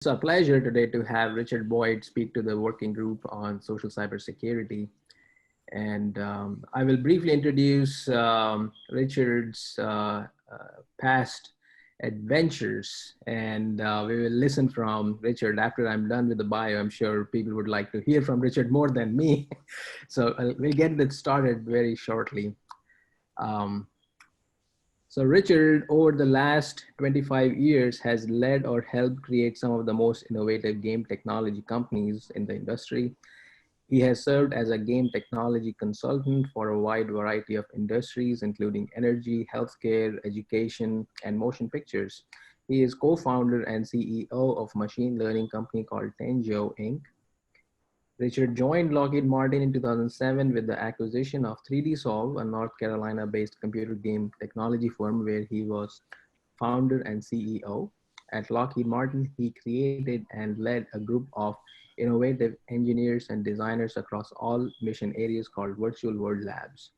a pleasure today to have Richard Boyd speak to the working group on social cybersecurity. And I will briefly introduce Richard's past advententures, and we will listen from Richard after I'm done with the bio. I'm sure people would like to hear from Richard more than me. So we'll get that started very shortly. So Richard, over the last 25 years, has led or helped create some of the most innovative game technology companies in the industry. He has served as a game technology consultant for a wide variety of industries, including energy, healthcare, education, and motion pictures. He is co-founder and CEO of machine learning company called Tanjo Inc. Richard joined Lockheed Martin in 2007 with the acquisition of 3D Solve, a North Carolina-based computer game technology firm where he was founder and CEO. At Lockheed Martin, he created and led a group of innovative engineers and designers across all mission areas called Virtual World Labs.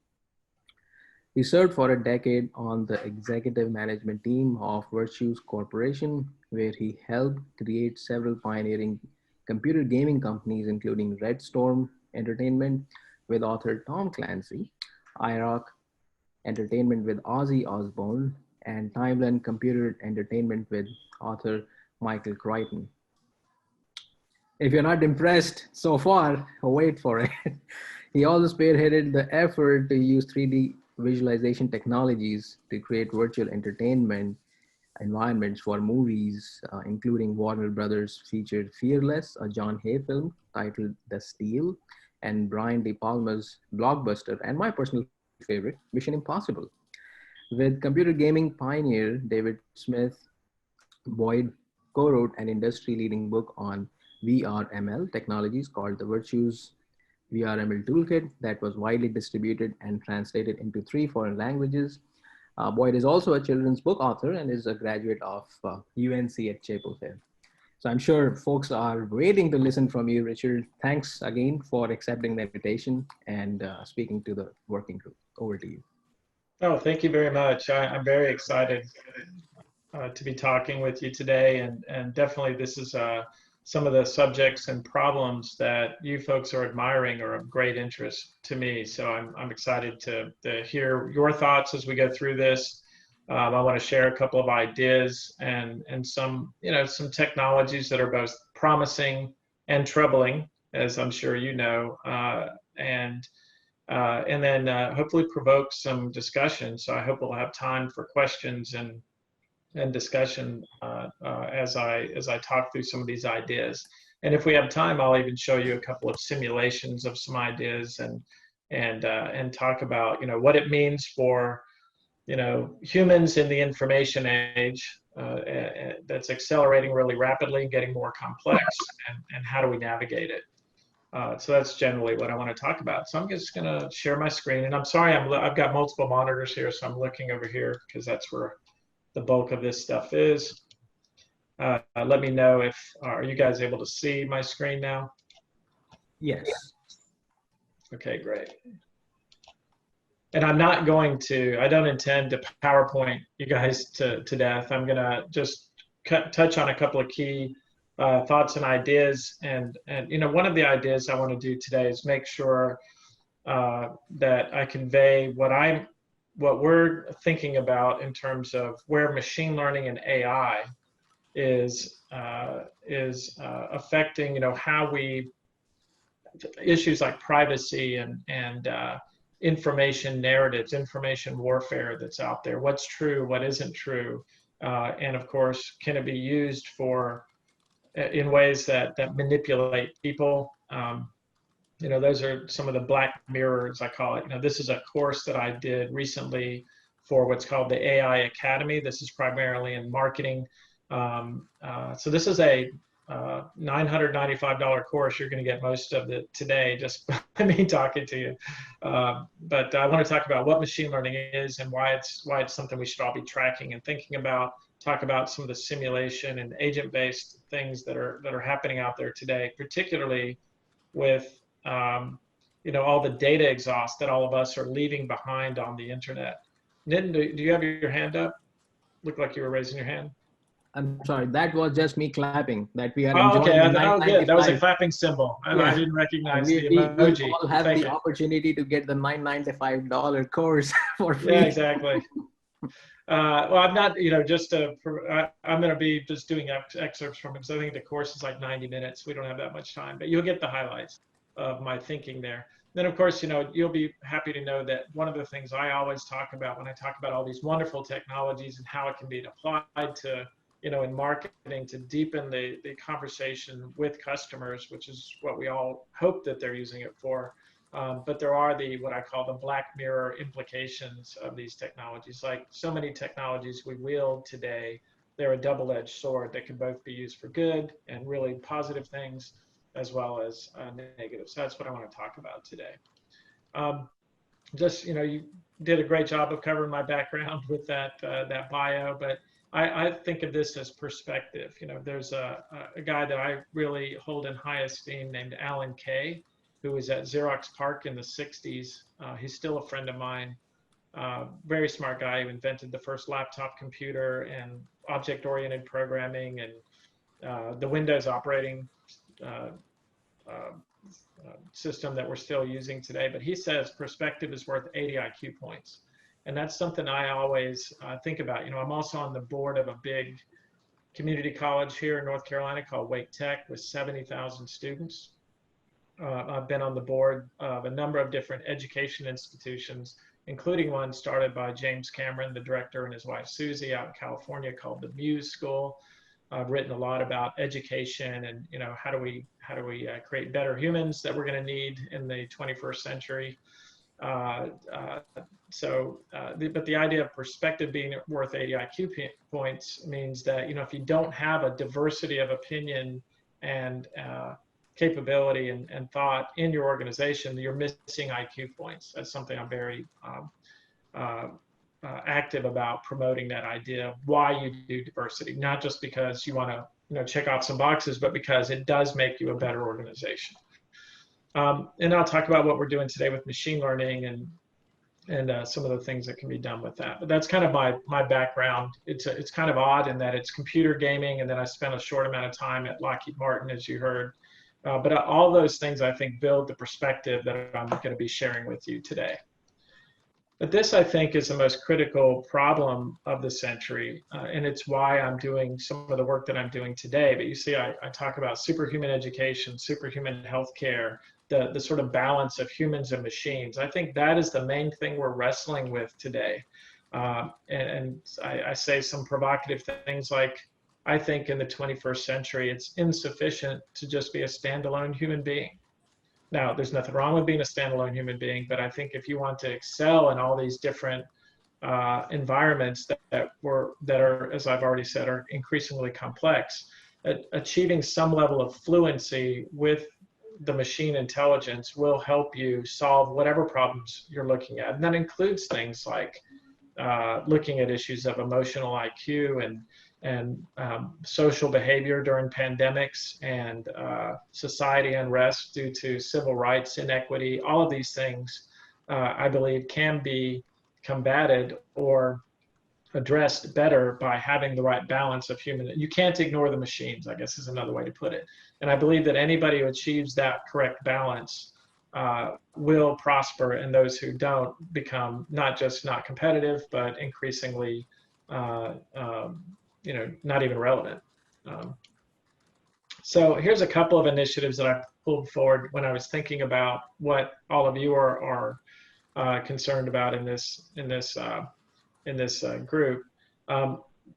He served for a decade on the executive management team of Virtues Corporation, where he helped create several pioneering computer gaming companies, including Red Storm Entertainment with author Tom Clancy, IROC Entertainment with Ozzy Osbourne, and Timeline Computer Entertainment with author Michael Crichton. If you're not impressed so far, wait for it. He also spearheaded the effort to use 3D visualization technologies to create virtual entertainment environments for movies, including Warner Brothers featured Fearless, a John Hay film titled The Steal, and Brian De Palma's blockbuster, and my personal favorite, Mission Impossible. With computer gaming pioneer David Smith, Boyd co-wrote an industry-leading book on VRML technologies called the Virtues VRML Toolkit that was widely distributed and translated into 3 foreign languages. Boyd is also a children's book author and is a graduate of UNC at Chapel Hill. So I'm sure folks are waiting to listen from you, Richard. Thanks again for accepting the invitation and speaking to the working group. Over to you. Oh, thank you very much. I'm very excited to be talking with you today, and definitely this is some of the subjects and problems that you folks are admiring are of great interest to me. So I'm excited to hear your thoughts as we go through this. I want to share a couple of ideas and some some technologies that are both promising and troubling, as I'm sure you know, and then hopefully provoke some discussion. So I hope we'll have time for questions and discussion as I talk through some of these ideas. And if we have time, I'll even show you a couple of simulations of some ideas and talk about what it means for humans in the information age that's accelerating really rapidly, getting more complex, and how do we navigate it. So that's generally what I want to talk about. So I'm just going to share my screen, and I'm sorry I've got multiple monitors here, so I'm looking over here because that's where the bulk of this stuff is. Let me know if, are you guys able to see my screen now? Yes. Okay, great. And I'm not going to, I don't intend to PowerPoint you guys to death. I'm gonna just touch on a couple of key thoughts and ideas. And one of the ideas I want to do today is make sure that I convey what we're thinking about in terms of where machine learning and AI is affecting, how we, issues like privacy and information narratives, information warfare that's out there. What's true, what isn't true, and of course, can it be used in ways that manipulate people? Those are some of the black mirrors, I call it. This is a course that I did recently for what's called the AI Academy. This is primarily in marketing. So this is a $995 course. You're going to get most of it today, just by me talking to you. But I want to talk about what machine learning is and why it's something we should all be tracking and thinking about. Talk about some of the simulation and agent-based things that are happening out there today, particularly with all the data exhaust that all of us are leaving behind on the internet. Nitin, do you have your hand up? Looked like you were raising your hand. I'm sorry, that was just me clapping, that we are Oh, okay. enjoying the Oh, good. That was a 995. clapping symbol. I Yeah, didn't recognize the we emoji. all Well, have thank the you. opportunity to get the $995 course for Yeah, free. exactly. Well, I'm not, just I'm going to be just doing excerpts from it because I think the course is like 90 minutes. We don't have that much time, but you'll get the highlights of my thinking there. Then, of course, you'll be happy to know that one of the things I always talk about when I talk about all these wonderful technologies and how it can be applied to, in marketing to deepen the conversation with customers, which is what we all hope that they're using it for. But there are what I call the black mirror implications of these technologies. Like so many technologies we wield today, they're a double-edged sword that can both be used for good and really positive things, as well as negative. So that's what I want to talk about today. You did a great job of covering my background with that bio, but I think of this as perspective. There's a guy that I really hold in high esteem named Alan Kay, who was at Xerox PARC in the 60s. He's still a friend of mine. Very smart guy who invented the first laptop computer and object-oriented programming and the Windows operating system that we're still using today. But he says perspective is worth 80 IQ points. And that's something I always think about. I'm also on the board of a big community college here in North Carolina called Wake Tech with 70,000 students. I've been on the board of a number of different education institutions, including one started by James Cameron, the director, and his wife Susie out in California, called the Muse School. I've written a lot about education and how do we create better humans that we're going to need in the 21st century. But the idea of perspective being worth 80 IQ points means that if you don't have a diversity of opinion and capability and thought in your organization, you're missing IQ points. That's something I'm very active about promoting, that idea of why you do diversity, not just because you want to check off some boxes, but because it does make you a better organization. And I'll talk about what we're doing today with machine learning and some of the things that can be done with that. But that's kind of my background. It's kind of odd in that it's computer gaming, and then I spent a short amount of time at Lockheed Martin, as you heard. But all those things, I think, build the perspective that I'm going to be sharing with you today. But this, I think, is the most critical problem of the century, and it's why I'm doing some of the work that I'm doing today. But you see, I talk about superhuman education, superhuman healthcare, the sort of balance of humans and machines. I think that is the main thing we're wrestling with today. And I say some provocative things like, I think in the 21st century, it's insufficient to just be a standalone human being. Now, there's nothing wrong with being a standalone human being, but I think if you want to excel in all these different environments that are, as I've already said, are increasingly complex, achieving some level of fluency with the machine intelligence will help you solve whatever problems you're looking at. And that includes things like looking at issues of emotional IQ and social behavior during pandemics and society unrest due to civil rights inequity. All of these things, I believe, can be combated or addressed better by having the right balance of human. You can't ignore the machines, I guess is another way to put it. And I believe that anybody who achieves that correct balance will prosper, and those who don't become not just not competitive, but increasingly not even relevant. So here's a couple of initiatives that I pulled forward when I was thinking about what all of you are concerned about in this group.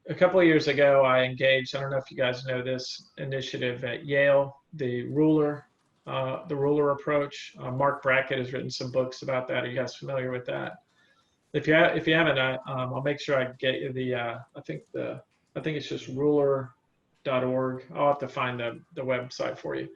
A couple of years ago, I engaged, I don't know if you guys know this initiative at Yale, the ruler approach. Mark Brackett has written some books about that. Are you guys familiar with that? If you haven't, I'll make sure I get you the. I think it's just ruler.org. I'll have to find the website for you.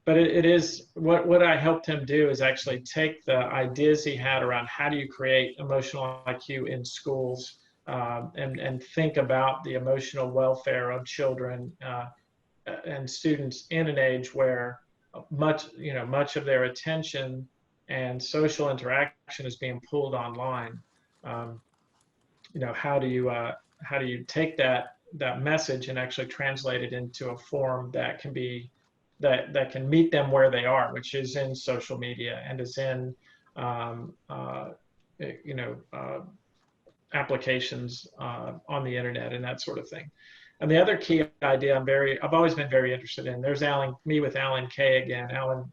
But it is what I helped him do is actually take the ideas he had around how do you create emotional IQ in schools and think about the emotional welfare of children and students in an age where much of their attention and social interaction is being pulled online. How do you take that that message and actually translate it into a form that can be that can meet them where they are, which is in social media and is in you know, applications on the internet and that sort of thing. And the other key idea I've always been very interested in, there's me with Alan Kay again. Alan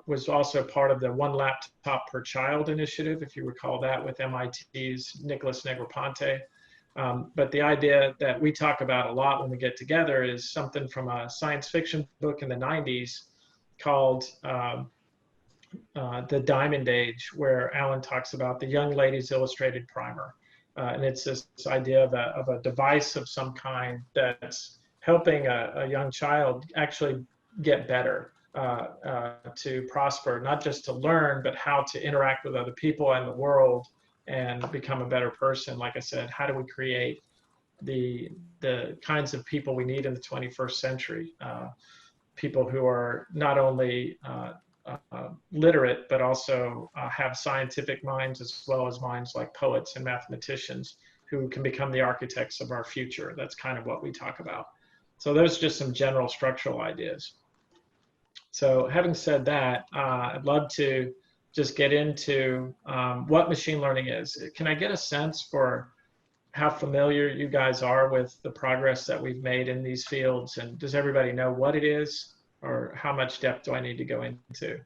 was also part of the One Laptop Per Child initiative, if you recall that, with MIT's Nicholas Negroponte. But the idea that we talk about a lot when we get together is something from a science fiction book in the 90s called The Diamond Age, where Alan talks about the Young Ladies Illustrated Primer. And it's this idea of a device of some kind that's helping a young child actually get better, to prosper, not just to learn, but how to interact with other people and the world and become a better person. Like I said, how do we create the kinds of people we need in the 21st century? People who are not only literate, but also have scientific minds, as well as minds like poets and mathematicians who can become the architects of our future. That's kind of what we talk about. So those are just some general structural ideas. So having said that, I'd love to just get into what machine learning is. Can I get a sense for how familiar you guys are with the progress that we've made in these fields? And does everybody know what it is? Or how much depth do I need to go into?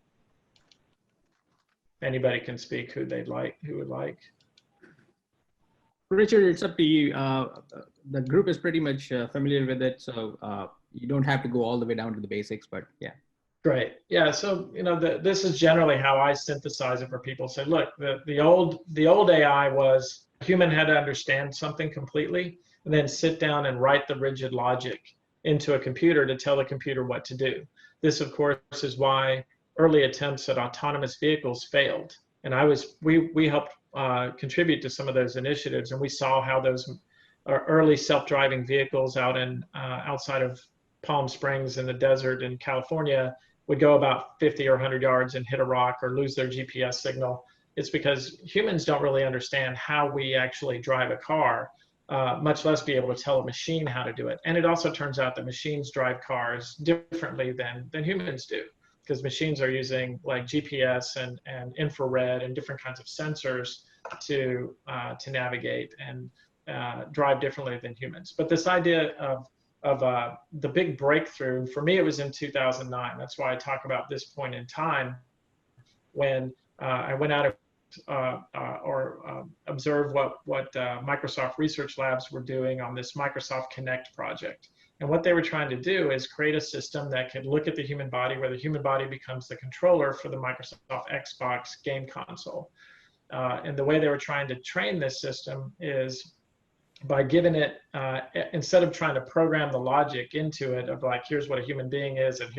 Anybody can speak who would like. Richard, it's up to you. The group is pretty much familiar with it, so you don't have to go all the way down to the basics, but yeah. Great. Yeah. So, you know, this is generally how I synthesize it for people. Say, look, the old AI was human had to understand something completely and then sit down and write the rigid logic into a computer to tell the computer what to do. This, of course, is why early attempts at autonomous vehicles failed. And we helped contribute to some of those initiatives, and we saw how those early self-driving vehicles outside of Palm Springs in the desert in California would go about 50 or 100 yards and hit a rock or lose their GPS signal. It's because humans don't really understand how we actually drive a car, much less be able to tell a machine how to do it. And it also turns out that machines drive cars differently than humans do, because machines are using like GPS and infrared and different kinds of sensors to navigate and drive differently than humans. But this idea of the big breakthrough, for me, it was in 2009. That's why I talk about this point in time when I went out or observed what Microsoft Research Labs were doing on this Microsoft Connect project. And what they were trying to do is create a system that could look at the human body, where the human body becomes the controller for the Microsoft Xbox game console. And the way they were trying to train this system is by giving it, instead of trying to program the logic into it of like, here's what a human being is, and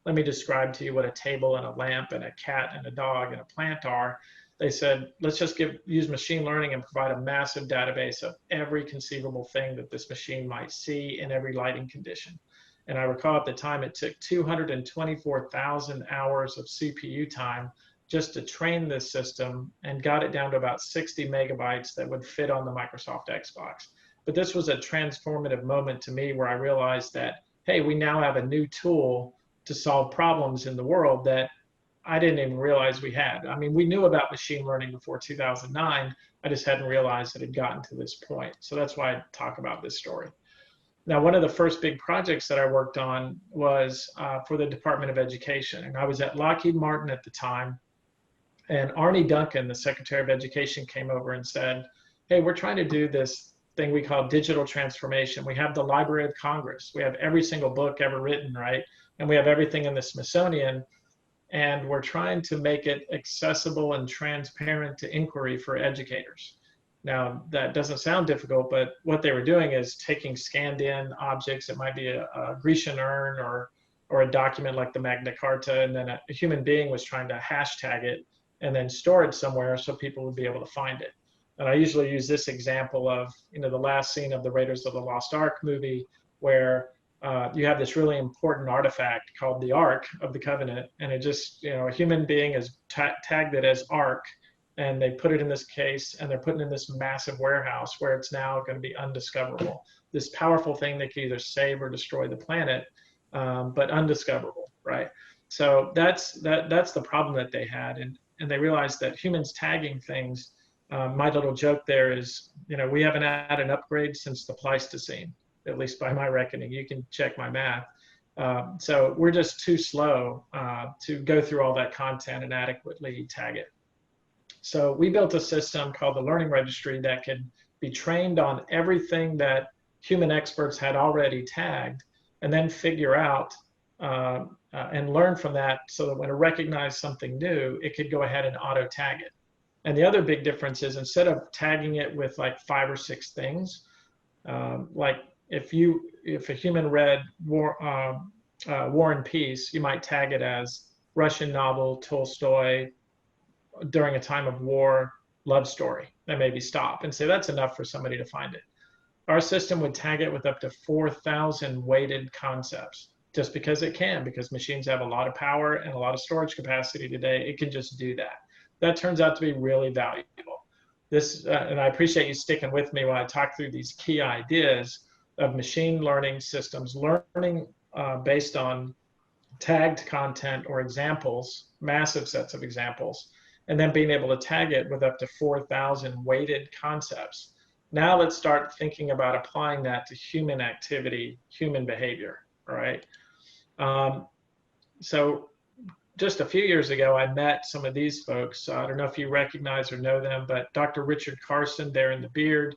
let me describe to you what a table and a lamp and a cat and a dog and a plant are. They said, let's just use machine learning and provide a massive database of every conceivable thing that this machine might see in every lighting condition. And I recall at the time it took 224,000 hours of CPU time just to train this system, and got it down to about 60 megabytes that would fit on the Microsoft Xbox. But this was a transformative moment to me where I realized that, hey, we now have a new tool to solve problems in the world that I didn't even realize we had. I mean, we knew about machine learning before 2009. I just hadn't realized it had gotten to this point. So that's why I talk about this story. Now, one of the first big projects that I worked on was for the Department of Education. And I was at Lockheed Martin at the time. And Arne Duncan, the Secretary of Education, came over and said, hey, we're trying to do this thing we call digital transformation. We have the Library of Congress. We have every single book ever written, right? And we have everything in the Smithsonian. And we're trying to make it accessible and transparent to inquiry for educators. Now, that doesn't sound difficult, but what they were doing is taking scanned in objects. It might be a Grecian urn or a document like the Magna Carta, and then a human being was trying to hashtag it and then store it somewhere so people would be able to find it. And I usually use this example of, the last scene of the Raiders of the Lost Ark movie, where you have this really important artifact called the Ark of the Covenant, and it just, a human being has tagged it as Ark, and they put it in this case, and they're putting it in this massive warehouse where it's now going to be undiscoverable. This powerful thing that can either save or destroy the planet, but undiscoverable, right? So that's the problem that they had, and they realized that humans tagging things. My little joke there is, we haven't had an upgrade since the Pleistocene, at least by my reckoning. You can check my math. So we're just too slow to go through all that content and adequately tag it. So we built a system called the Learning Registry that could be trained on everything that human experts had already tagged, and then figure out and learn from that, so that when it recognized something new, it could go ahead and auto tag it. And the other big difference is, instead of tagging it with like 5 or 6 things, like if a human read War and Peace, you might tag it as Russian novel, Tolstoy, during a time of war, love story, then maybe stop and say that's enough for somebody to find it. Our system would tag it with up to 4,000 weighted concepts, just because it can, because machines have a lot of power and a lot of storage capacity today. It can just do that. That turns out to be really valuable. This, and I appreciate you sticking with me when I talk through these key ideas of machine learning systems, learning based on tagged content or examples, massive sets of examples, and then being able to tag it with up to 4,000 weighted concepts. Now let's start thinking about applying that to human activity, human behavior, right? So just a few years ago, I met some of these folks. I don't know if you recognize or know them, but Dr. Richard Carson, there in the beard,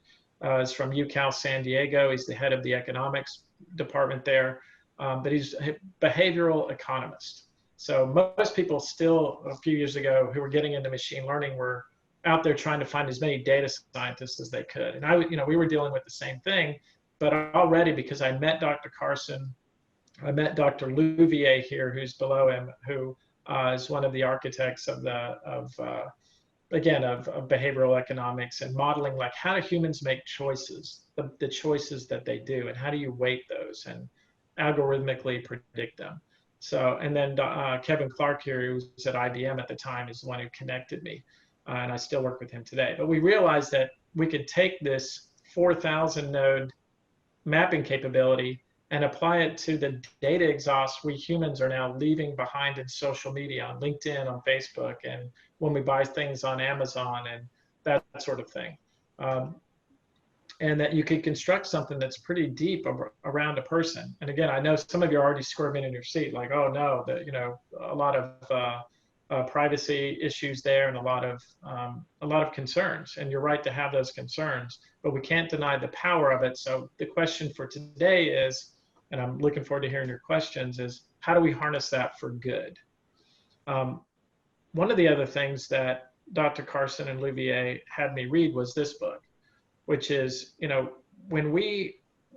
is from UCal San Diego. He's the head of the economics department there, but he's a behavioral economist. So most people still, a few years ago, who were getting into machine learning were out there trying to find as many data scientists as they could. And we were dealing with the same thing, but already, because I met Dr. Carson, I met Dr. Louvier here, who's below him, who is one of the architects of behavioral economics and modeling, like, how do humans make choices, the choices that they do, and how do you weight those and algorithmically predict them. So, and then Kevin Clark here, who was at IBM at the time, is the one who connected me, and I still work with him today. But we realized that we could take this 4,000 node mapping capability and apply it to the data exhaust we humans are now leaving behind in social media, on LinkedIn, on Facebook, and when we buy things on Amazon and that sort of thing. And that you could construct something that's pretty deep around a person. And again, I know some of you are already squirming in your seat, like, oh no, a lot of privacy issues there, and a lot of concerns. And you're right to have those concerns, but we can't deny the power of it. So the question for today is, and I'm looking forward to hearing your questions, is how do we harness that for good? One of the other things that Dr. Carson and Louvier had me read was this book, which is, even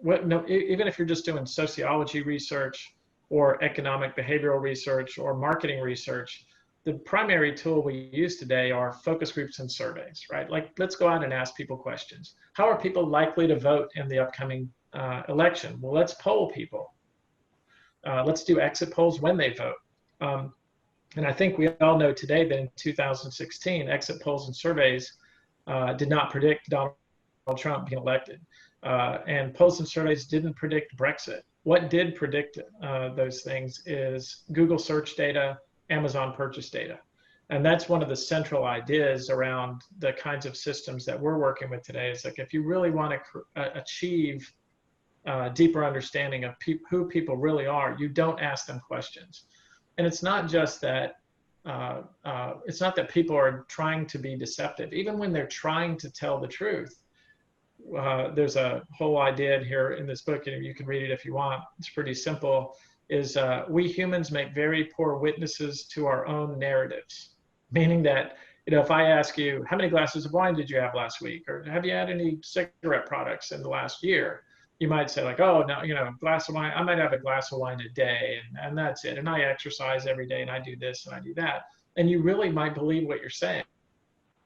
if you're just doing sociology research or economic behavioral research or marketing research, the primary tool we use today are focus groups and surveys, right? Like, let's go out and ask people questions. How are people likely to vote in the upcoming election? Well, let's poll people. Let's do exit polls when they vote. And I think we all know today that in 2016, exit polls and surveys did not predict Donald Trump being elected. And polls and surveys didn't predict Brexit. What did predict those things is Google search data, Amazon purchase data. And that's one of the central ideas around the kinds of systems that we're working with today. Is like, if you really want to achieve deeper understanding of who people really are, you don't ask them questions. And it's not just that, it's not that people are trying to be deceptive. Even when they're trying to tell the truth, there's a whole idea here in this book, and you can read it if you want. It's pretty simple. Is we humans make very poor witnesses to our own narratives. Meaning that, if I ask you, how many glasses of wine did you have last week? Or have you had any cigarette products in the last year? You might say, like, oh, no, glass of wine, I might have a glass of wine a day, and that's it. And I exercise every day, and I do this, and I do that. And you really might believe what you're saying.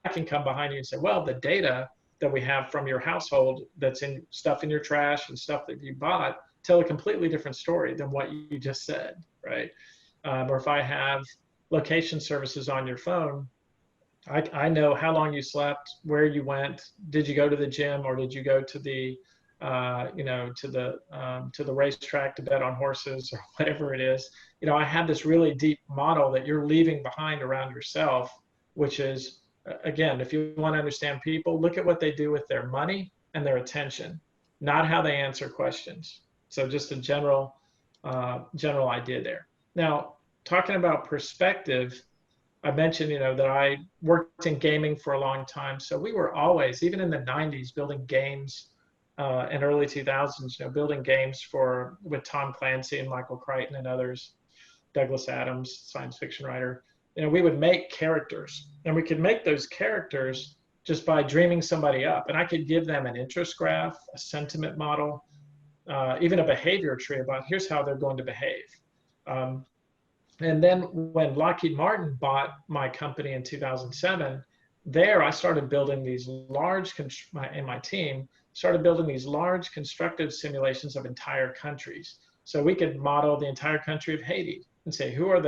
I can come behind you and say, well, the data that we have from your household, that's in stuff in your trash and stuff that you bought, tell a completely different story than what you just said, right? Or if I have location services on your phone, I know how long you slept, where you went, did you go to the gym, or did you go to the to the racetrack to bet on horses or whatever it is. I have this really deep model that you're leaving behind around yourself, which is, again, if you want to understand people, look at what they do with their money and their attention, not how they answer questions. So just a general idea there. Now, talking about perspective, I mentioned, that I worked in gaming for a long time. So we were always, even in the 90s, building games, and early 2000s, building games with Tom Clancy and Michael Crichton and others, Douglas Adams, science fiction writer. We would make characters, and we could make those characters just by dreaming somebody up. And I could give them an interest graph, a sentiment model, even a behavior tree about here's how they're going to behave. And then when Lockheed Martin bought my company in 2007, there I started building these large, and my team started building these large constructive simulations of entire countries. So we could model the entire country of Haiti and say, who are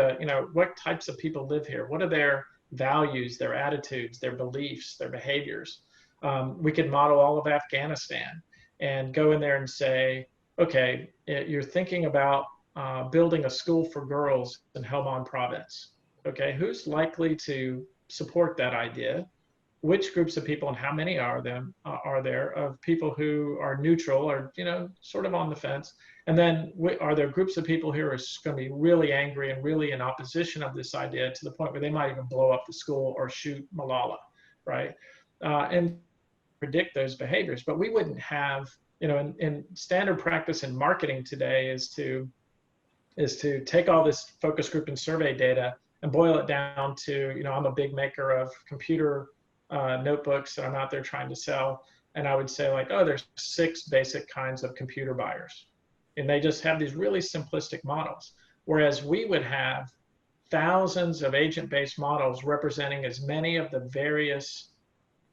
what types of people live here? What are their values, their attitudes, their beliefs, their behaviors? We could model all of Afghanistan and go in there and say, okay, you're thinking about building a school for girls in Helmand province. Okay, who's likely to support that idea? Which groups of people and how many are there of people who are neutral or sort of on the fence? And then are there groups of people who are going to be really angry and really in opposition of this idea to the point where they might even blow up the school or shoot Malala, right? And predict those behaviors. But we wouldn't have, in standard practice in marketing today is to take all this focus group and survey data and boil it down to, I'm a big maker of computer notebooks that I'm out there trying to sell. And I would say there's 6 basic kinds of computer buyers. And they just have these really simplistic models. Whereas we would have thousands of agent-based models representing as many of the various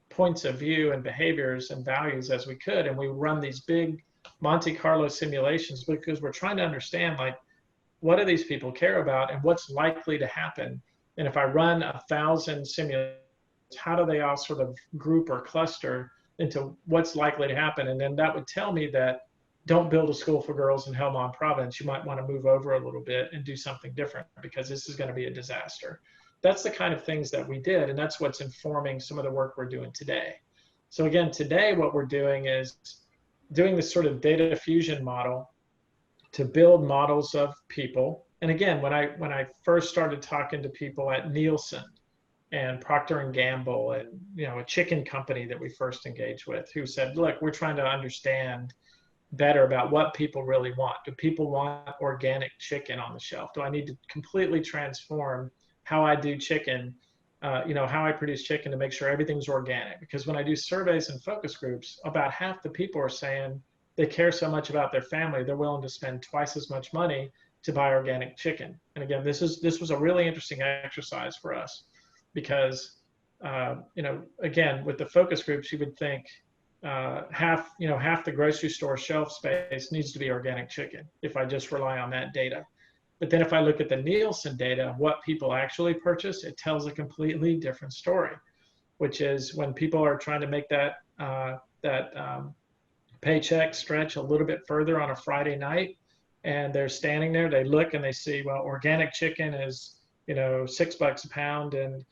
points of view and behaviors and values as we could. And we run these big Monte Carlo simulations because we're trying to understand what do these people care about and what's likely to happen. And if I run 1,000 simulations, how do they all sort of group or cluster into what's likely to happen? And then that would tell me that don't build a school for girls in Helmand province. You might want to move over a little bit and do something different because this is going to be a disaster. That's the kind of things that we did. And that's what's informing some of the work we're doing today. So again, today what we're doing is doing this sort of data fusion model to build models of people. And again, when I first started talking to people at Nielsen and Procter and Gamble and a chicken company that we first engaged with, who said, look, we're trying to understand better about what people really want. Do people want organic chicken on the shelf? Do I need to completely transform how I do chicken, how I produce chicken to make sure everything's organic? Because when I do surveys and focus groups, about half the people are saying they care so much about their family, they're willing to spend twice as much money to buy organic chicken. And again, this was a really interesting exercise for us because, again, with the focus groups, you would think half the grocery store shelf space needs to be organic chicken if I just rely on that data. But then if I look at the Nielsen data, what people actually purchase, it tells a completely different story, which is when people are trying to make that paycheck stretch a little bit further on a Friday night, and they're standing there, they look and they see, well, organic chicken is, $6 a pound and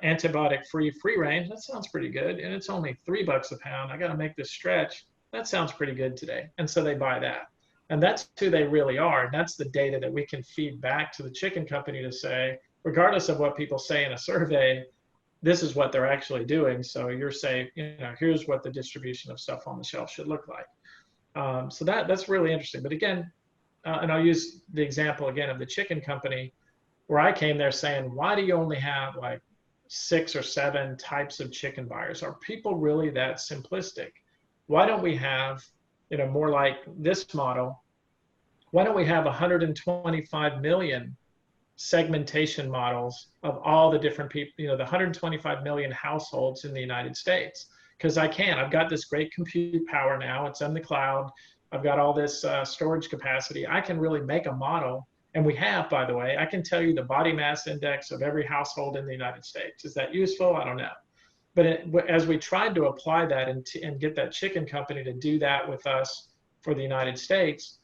antibiotic free range. That sounds pretty good. And it's only $3 a pound. I got to make this stretch. That sounds pretty good today. And so they buy that. And that's who they really are. And that's the data that we can feed back to the chicken company to say, regardless of what people say in a survey, this is what they're actually doing. So you're saying, here's what the distribution of stuff on the shelf should look like. So that's really interesting. But again, and I'll use the example again of the chicken company, where I came there saying, why do you only have 6 or 7 types of chicken buyers? Are people really that simplistic? Why don't we have, more like this model? Why don't we have 125 million segmentation models of all the different people, the 125 million households in the United States? Because I've got this great compute power now. It's in the cloud. I've got all this storage capacity. I can really make a model And we have, by the way, I can tell you the body mass index of every household in the United States. Is that useful? I don't know. But as we tried to apply that and get that chicken company to do that with us for the United States,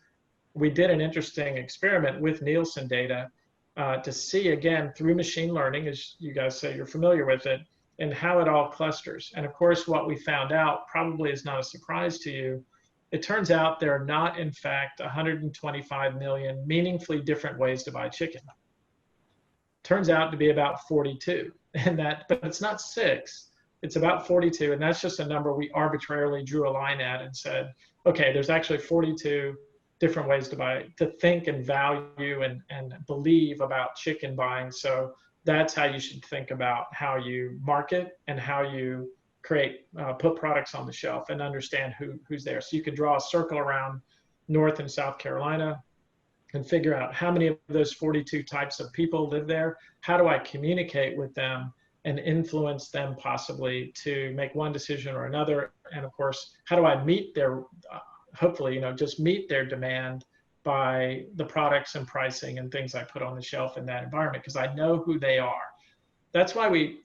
we did an interesting experiment with Nielsen data to see, again, through machine learning, as you guys say you're familiar with it, and how it all clusters. And of course, what we found out probably is not a surprise to you. It turns out there are not, in fact, 125 million meaningfully different ways to buy chicken. Turns out to be about 42, but it's not 6. It's about 42, and that's just a number we arbitrarily drew a line at and said, okay, there's actually 42 different ways to think and value and believe about chicken buying. So that's how you should think about how you market and how you put products on the shelf and understand who's there. So you could draw a circle around North and South Carolina and figure out how many of those 42 types of people live there. How do I communicate with them and influence them possibly to make one decision or another? And of course, how do I meet their, hopefully, just meet their demand by the products and pricing and things I put on the shelf in that environment, because I know who they are. That's why we,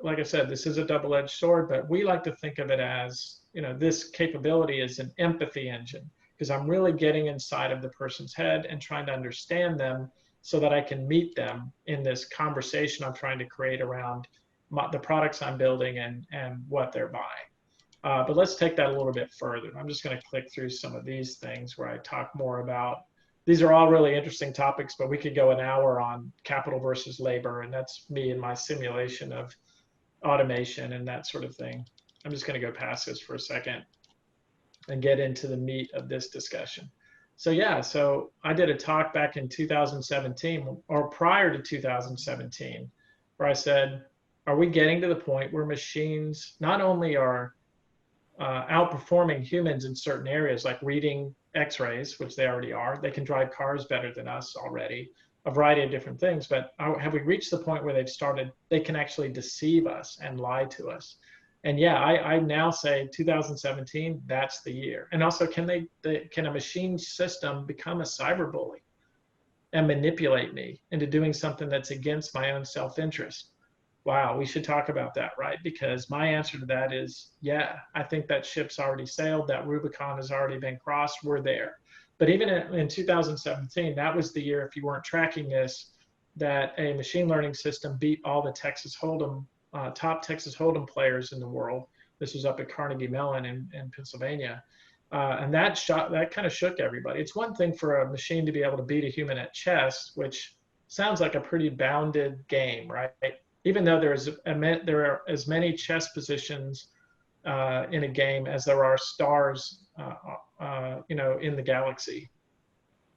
like I said, this is a double-edged sword, but we like to think of it as, this capability is an empathy engine, because I'm really getting inside of the person's head and trying to understand them so that I can meet them in this conversation I'm trying to create around the products I'm building and what they're buying. But let's take that a little bit further. I'm just going to click through some of these things where I talk more about, these are all really interesting topics, but we could go an hour on capital versus labor, and that's me and my simulation of automation and that sort of thing. I'm just going to go past this for a second and get into the meat of this discussion. So yeah, so I did a talk back in 2017 or prior to 2017 where I said, are we getting to the point where machines not only are outperforming humans in certain areas like reading x-rays, which they already are, they can drive cars better than us already, a variety of different things, but have we reached the point where they can actually deceive us and lie to us? And yeah, I now say 2017, that's the year. And also, can a machine system become a cyberbully and manipulate me into doing something that's against my own self-interest? Wow, we should talk about that, right? Because my answer to that is, yeah, I think that ship's already sailed, that Rubicon has already been crossed, we're there. But even in 2017, that was the year, if you weren't tracking this, that a machine learning system beat all the top Texas Hold'em players in the world. This was up at Carnegie Mellon in Pennsylvania. And that kind of shook everybody. It's one thing for a machine to be able to beat a human at chess, which sounds like a pretty bounded game, right? Even though there are as many chess positions in a game as there are stars, in the galaxy.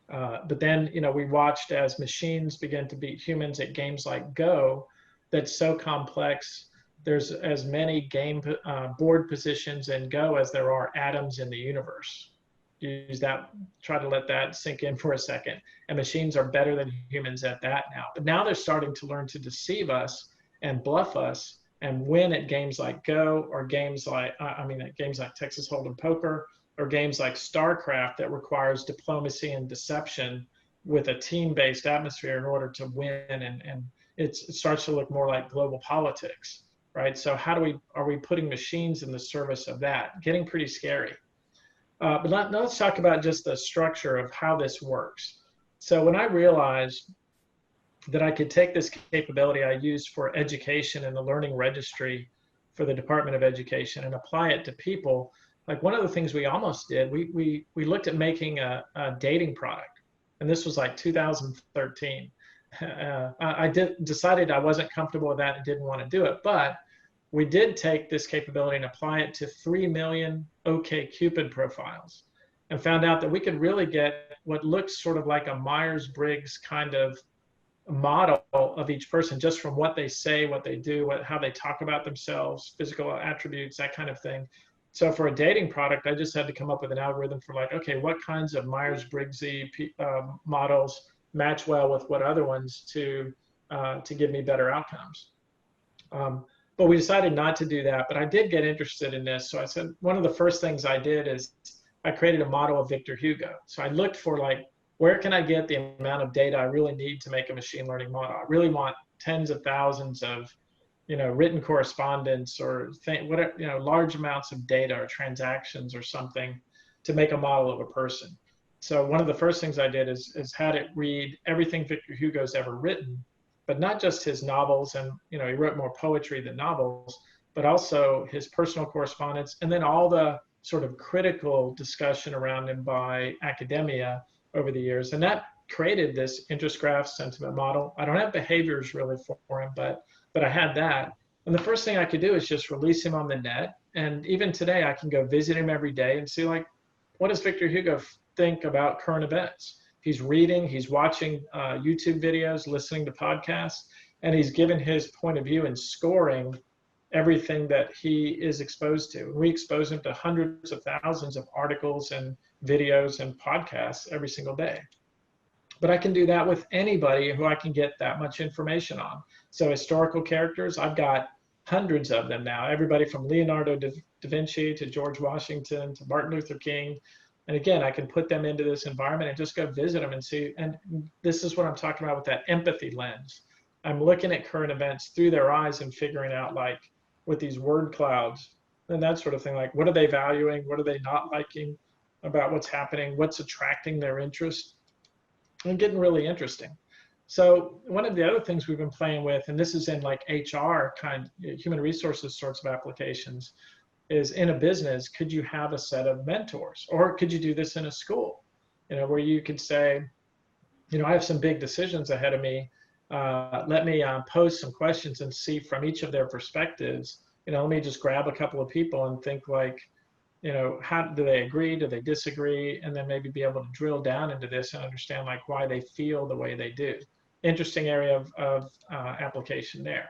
But then, we watched as machines began to beat humans at games like Go, that's so complex. There's as many game board positions in Go as there are atoms in the universe. Try to let that sink in for a second. And machines are better than humans at that now. But now they're starting to learn to deceive us and bluff us and win at games like Go, or at games like Texas Hold'em Poker, or games like StarCraft that requires diplomacy and deception with a team-based atmosphere in order to win, and it starts to look more like global politics, right? So are we putting machines in the service of that? Getting pretty scary. But let's talk about just the structure of how this works. So when I realized that I could take this capability I used for education and the learning registry for the Department of Education and apply it to people, like one of the things we almost did, we looked at making a dating product, and this was like 2013. I decided I wasn't comfortable with that and didn't want to do it, but we did take this capability and apply it to 3 million OkCupid profiles and found out that we could really get what looks sort of like a Myers-Briggs kind of model of each person just from what they say, what they do, how they talk about themselves, physical attributes, that kind of thing. So for a dating product, I just had to come up with an algorithm for like, okay, what kinds of Myers-Briggs models match well with what other ones to give me better outcomes. But we decided not to do that, but I did get interested in this. So I said, one of the first things I did is I created a model of Victor Hugo. So I looked for like where can I get the amount of data I really need to make a machine learning model? I really want tens of thousands of, written correspondence or whatever, large amounts of data or transactions or something to make a model of a person. So one of the first things I did is had it read everything Victor Hugo's ever written, but not just his novels, and he wrote more poetry than novels, but also his personal correspondence, and then all the sort of critical discussion around him by academia over the years. And that created this interest graph sentiment model. I don't have behaviors really for him, but I had that. And the first thing I could do is just release him on the net. And even today, I can go visit him every day and see, like, what does Victor Hugo think about current events? He's reading, he's watching YouTube videos, listening to podcasts, and he's given his point of view and scoring everything that he is exposed to. We expose him to hundreds of thousands of articles and videos and podcasts every single day. But I can do that with anybody who I can get that much information on. So historical characters, I've got hundreds of them now, everybody from Leonardo da Vinci to George Washington to Martin Luther King. And again, I can put them into this environment and just go visit them and see. And this is what I'm talking about with that empathy lens. I'm looking at current events through their eyes and figuring out, like, with these word clouds and that sort of thing, like, what are they valuing? What are they not liking about what's happening? What's attracting their interest? And getting really interesting. So one of the other things we've been playing with, and this is in like HR human resources sorts of applications, is in a business, could you have a set of mentors? Or could you do this in a school, where you could say, I have some big decisions ahead of me. Let me pose some questions and see from each of their perspectives. Let me just grab a couple of people and think, like, how do they agree? Do they disagree? And then maybe be able to drill down into this and understand, like, why they feel the way they do. Interesting area of application there.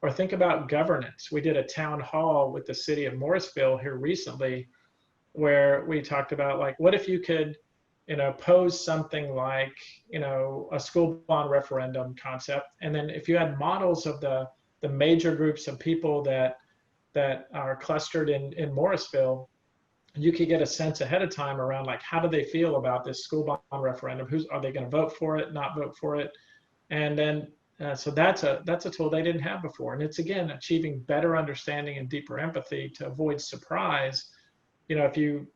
Or think about governance. We did a town hall with the city of Morrisville here recently, where we talked about, like, what if you could, pose something like, a school bond referendum concept. And then if you had models of the major groups of people that are clustered in Morrisville, you could get a sense ahead of time around, like, how do they feel about this school bond referendum? Are they going to vote for it, not vote for it? And then, so that's a tool they didn't have before. And it's, again, achieving better understanding and deeper empathy to avoid surprise. If you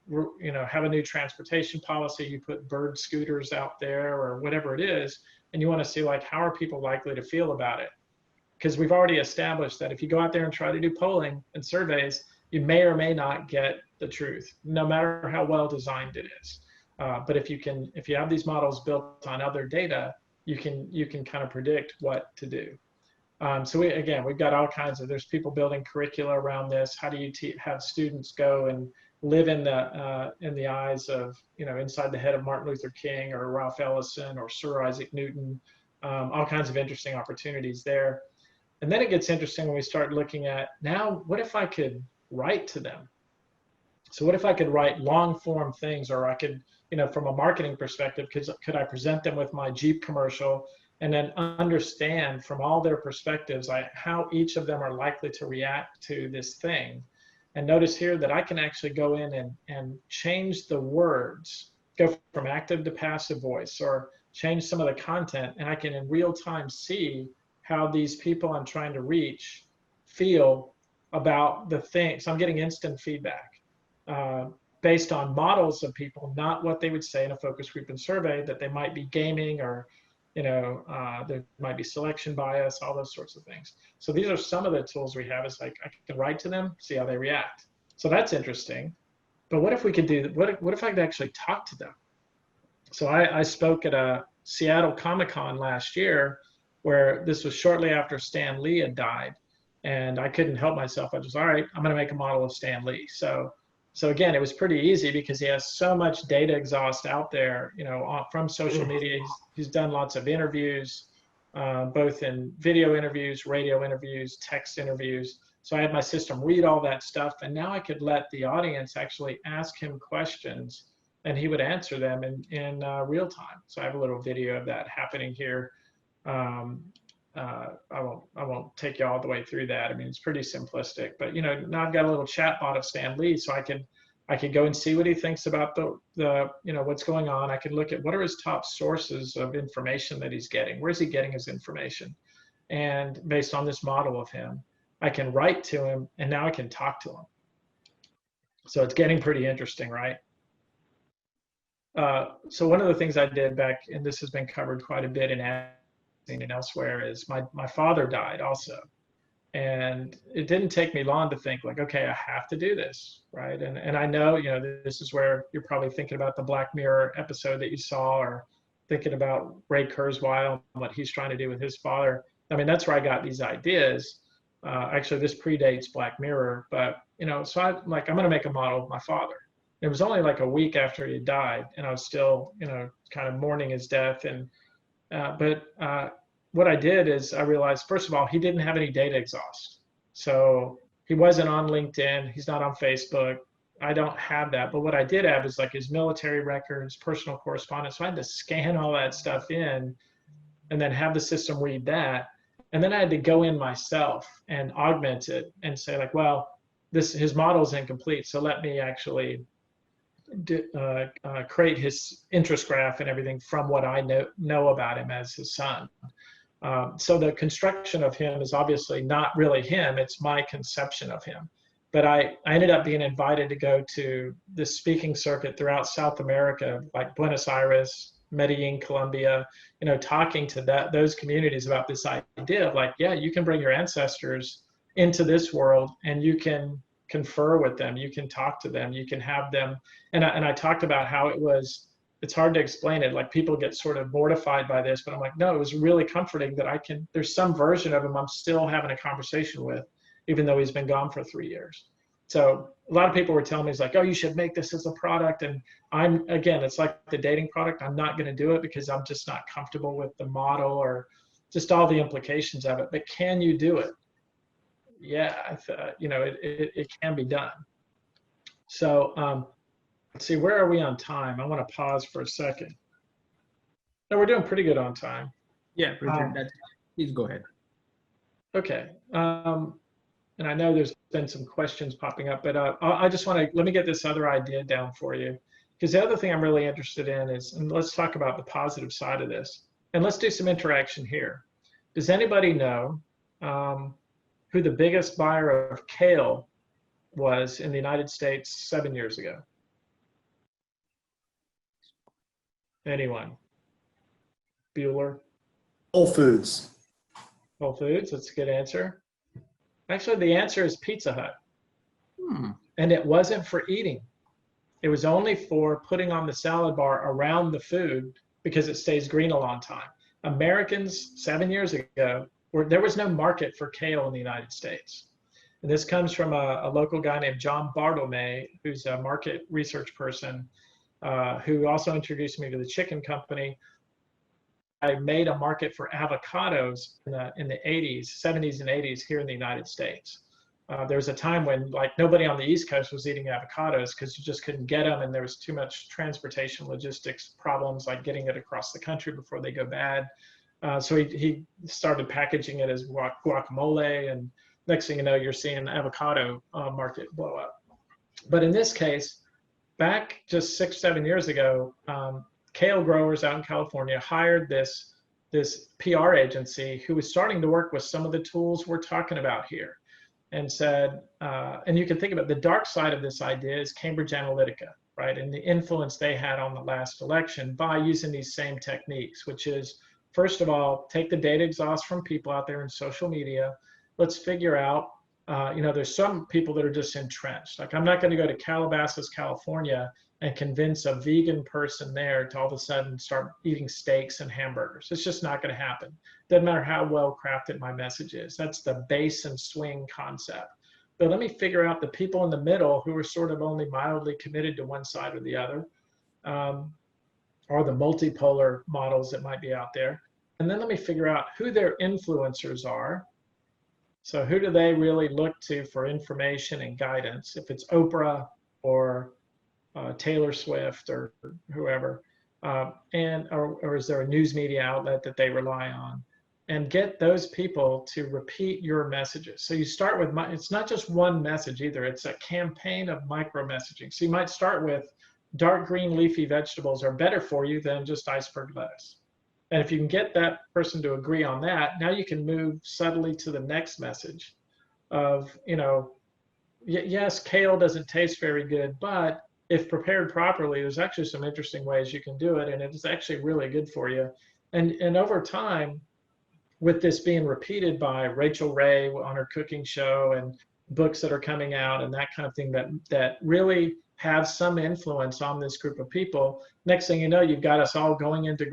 have a new transportation policy, you put bird scooters out there or whatever it is, and you want to see, like, how are people likely to feel about it? Because we've already established that if you go out there and try to do polling and surveys, you may or may not get the truth, no matter how well designed it is. But if you have these models built on other data, you can kind of predict what to do. So we've got all kinds of, there's people building curricula around this. How do you have students go and live in the eyes of, inside the head of Martin Luther King or Ralph Ellison or Sir Isaac Newton? All kinds of interesting opportunities there. And then it gets interesting when we start looking at, now, what if I could write to them? So what if I could write long form things, or I could, from a marketing perspective, could I present them with my Jeep commercial and then understand from all their perspectives, how each of them are likely to react to this thing? And notice here that I can actually go in and change the words, go from active to passive voice, or change some of the content, and I can in real time see how these people I'm trying to reach feel about the thing. So I'm getting instant feedback based on models of people, not what they would say in a focus group and survey, that they might be gaming, or there might be selection bias, all those sorts of things. So these are some of the tools we have. Is like, I can write to them, see how they react. So that's interesting. But what if we could do, what if I could actually talk to them? So I spoke at a Seattle Comic-Con last year, where this was shortly after Stan Lee had died. And I couldn't help myself. I just, all right, I'm going to make a model of Stan Lee. So again, it was pretty easy because he has so much data exhaust out there, from social media. He's done lots of interviews, both in video interviews, radio interviews, text interviews. So I had my system read all that stuff, and now I could let the audience actually ask him questions, and he would answer them in real time. So I have a little video of that happening here. I won't take you all the way through that. I mean, it's pretty simplistic, but now I've got a little chatbot of Stan Lee, so I I could go and see what he thinks about the what's going on. I could look at what are his top sources of information that he's getting. Where's he getting his information? And based on this model of him, I can write to him, and now I can talk to him. So it's getting pretty interesting, right? So one of the things I did back, and this has been covered quite a bit in and elsewhere, is my father died also. And it didn't take me long to think like, okay, I have to do this, right? And I know, this is where you're probably thinking about the Black Mirror episode that you saw, or thinking about Ray Kurzweil and what he's trying to do with his father. I mean, that's where I got these ideas. Actually, this predates Black Mirror, but so I'm like, I'm going to make a model of my father. It was only like a week after he died, and I was still, kind of mourning his death. And what I did is I realized, first of all, he didn't have any data exhaust. So he wasn't on LinkedIn. He's not on Facebook. I don't have that. But what I did have is like his military records, personal correspondence. So I had to scan all that stuff in and then have the system read that. And then I had to go in myself and augment it and say like, well, his model is incomplete. So let me actually create his interest graph and everything from what I know about him as his son. So the construction of him is obviously not really him, it's my conception of him. But I ended up being invited to go to the speaking circuit throughout South America, like Buenos Aires, Medellin, Colombia, talking to those communities about this idea of like, yeah, you can bring your ancestors into this world and you can confer with them, you can talk to them, you can have them. And I talked about how it's hard to explain it. Like people get sort of mortified by this, but I'm like, no, it was really comforting that there's some version of him I'm still having a conversation with, even though he's been gone for 3 years. So a lot of people were telling me, it's like, oh, you should make this as a product. And it's like the dating product. I'm not going to do it because I'm just not comfortable with the model or just all the implications of it. But can you do it? Yeah, it can be done. So let's see, where are we on time? I want to pause for a second. No, we're doing pretty good on time. Yeah, Richard, please go ahead. Okay. And I know there's been some questions popping up, but I just let me get this other idea down for you. Because the other thing I'm really interested in is, and let's talk about the positive side of this. And let's do some interaction here. Does anybody know who the biggest buyer of kale was in the United States 7 years ago? Anyone? Bueller? Whole Foods. Whole Foods, that's a good answer. Actually, the answer is Pizza Hut. And it wasn't for eating. It was only for putting on the salad bar around the food because it stays green a long time. Americans 7 years ago, there was no market for kale in the United States. And this comes from a local guy named John Bartolome, who's a market research person, who also introduced me to the chicken company. I made a market for avocados in the 80s, 70s and 80s here in the United States. There was a time when like nobody on the East Coast was eating avocados because you just couldn't get them, and there was too much transportation logistics problems like getting it across the country before they go bad. So he started packaging it as guacamole, and next thing you know, you're seeing the avocado market blow up. But in this case, back just 6-7 years ago, kale growers out in California hired this PR agency who was starting to work with some of the tools we're talking about here, and said, and you can think about the dark side of this idea is Cambridge Analytica, right? And the influence they had on the last election by using these same techniques, which is, first of all, take the data exhaust from people out there in social media. Let's figure out, there's some people that are just entrenched. Like I'm not going to go to Calabasas, California and convince a vegan person there to all of a sudden start eating steaks and hamburgers. It's just not going to happen. Doesn't matter how well crafted my message is. That's the base and swing concept. But let me figure out the people in the middle who are sort of only mildly committed to one side or the other, or the multipolar models that might be out there. And then let me figure out who their influencers are. So who do they really look to for information and guidance? If it's Oprah or Taylor Swift or whoever, or is there a news media outlet that they rely on? and get those people to repeat your messages. So you start with, it's not just one message either, it's a campaign of micro messaging. So you might start with dark green leafy vegetables are better for you than just iceberg lettuce. And if you can get that person to agree on that, now you can move subtly to the next message of, you know, yes, kale doesn't taste very good, but if prepared properly, there's actually some interesting ways you can do it, and it's actually really good for you. And over time, with this being repeated by Rachel Ray on her cooking show and books that are coming out and that kind of thing that really have some influence on this group of people, next thing you know, you've got us all going into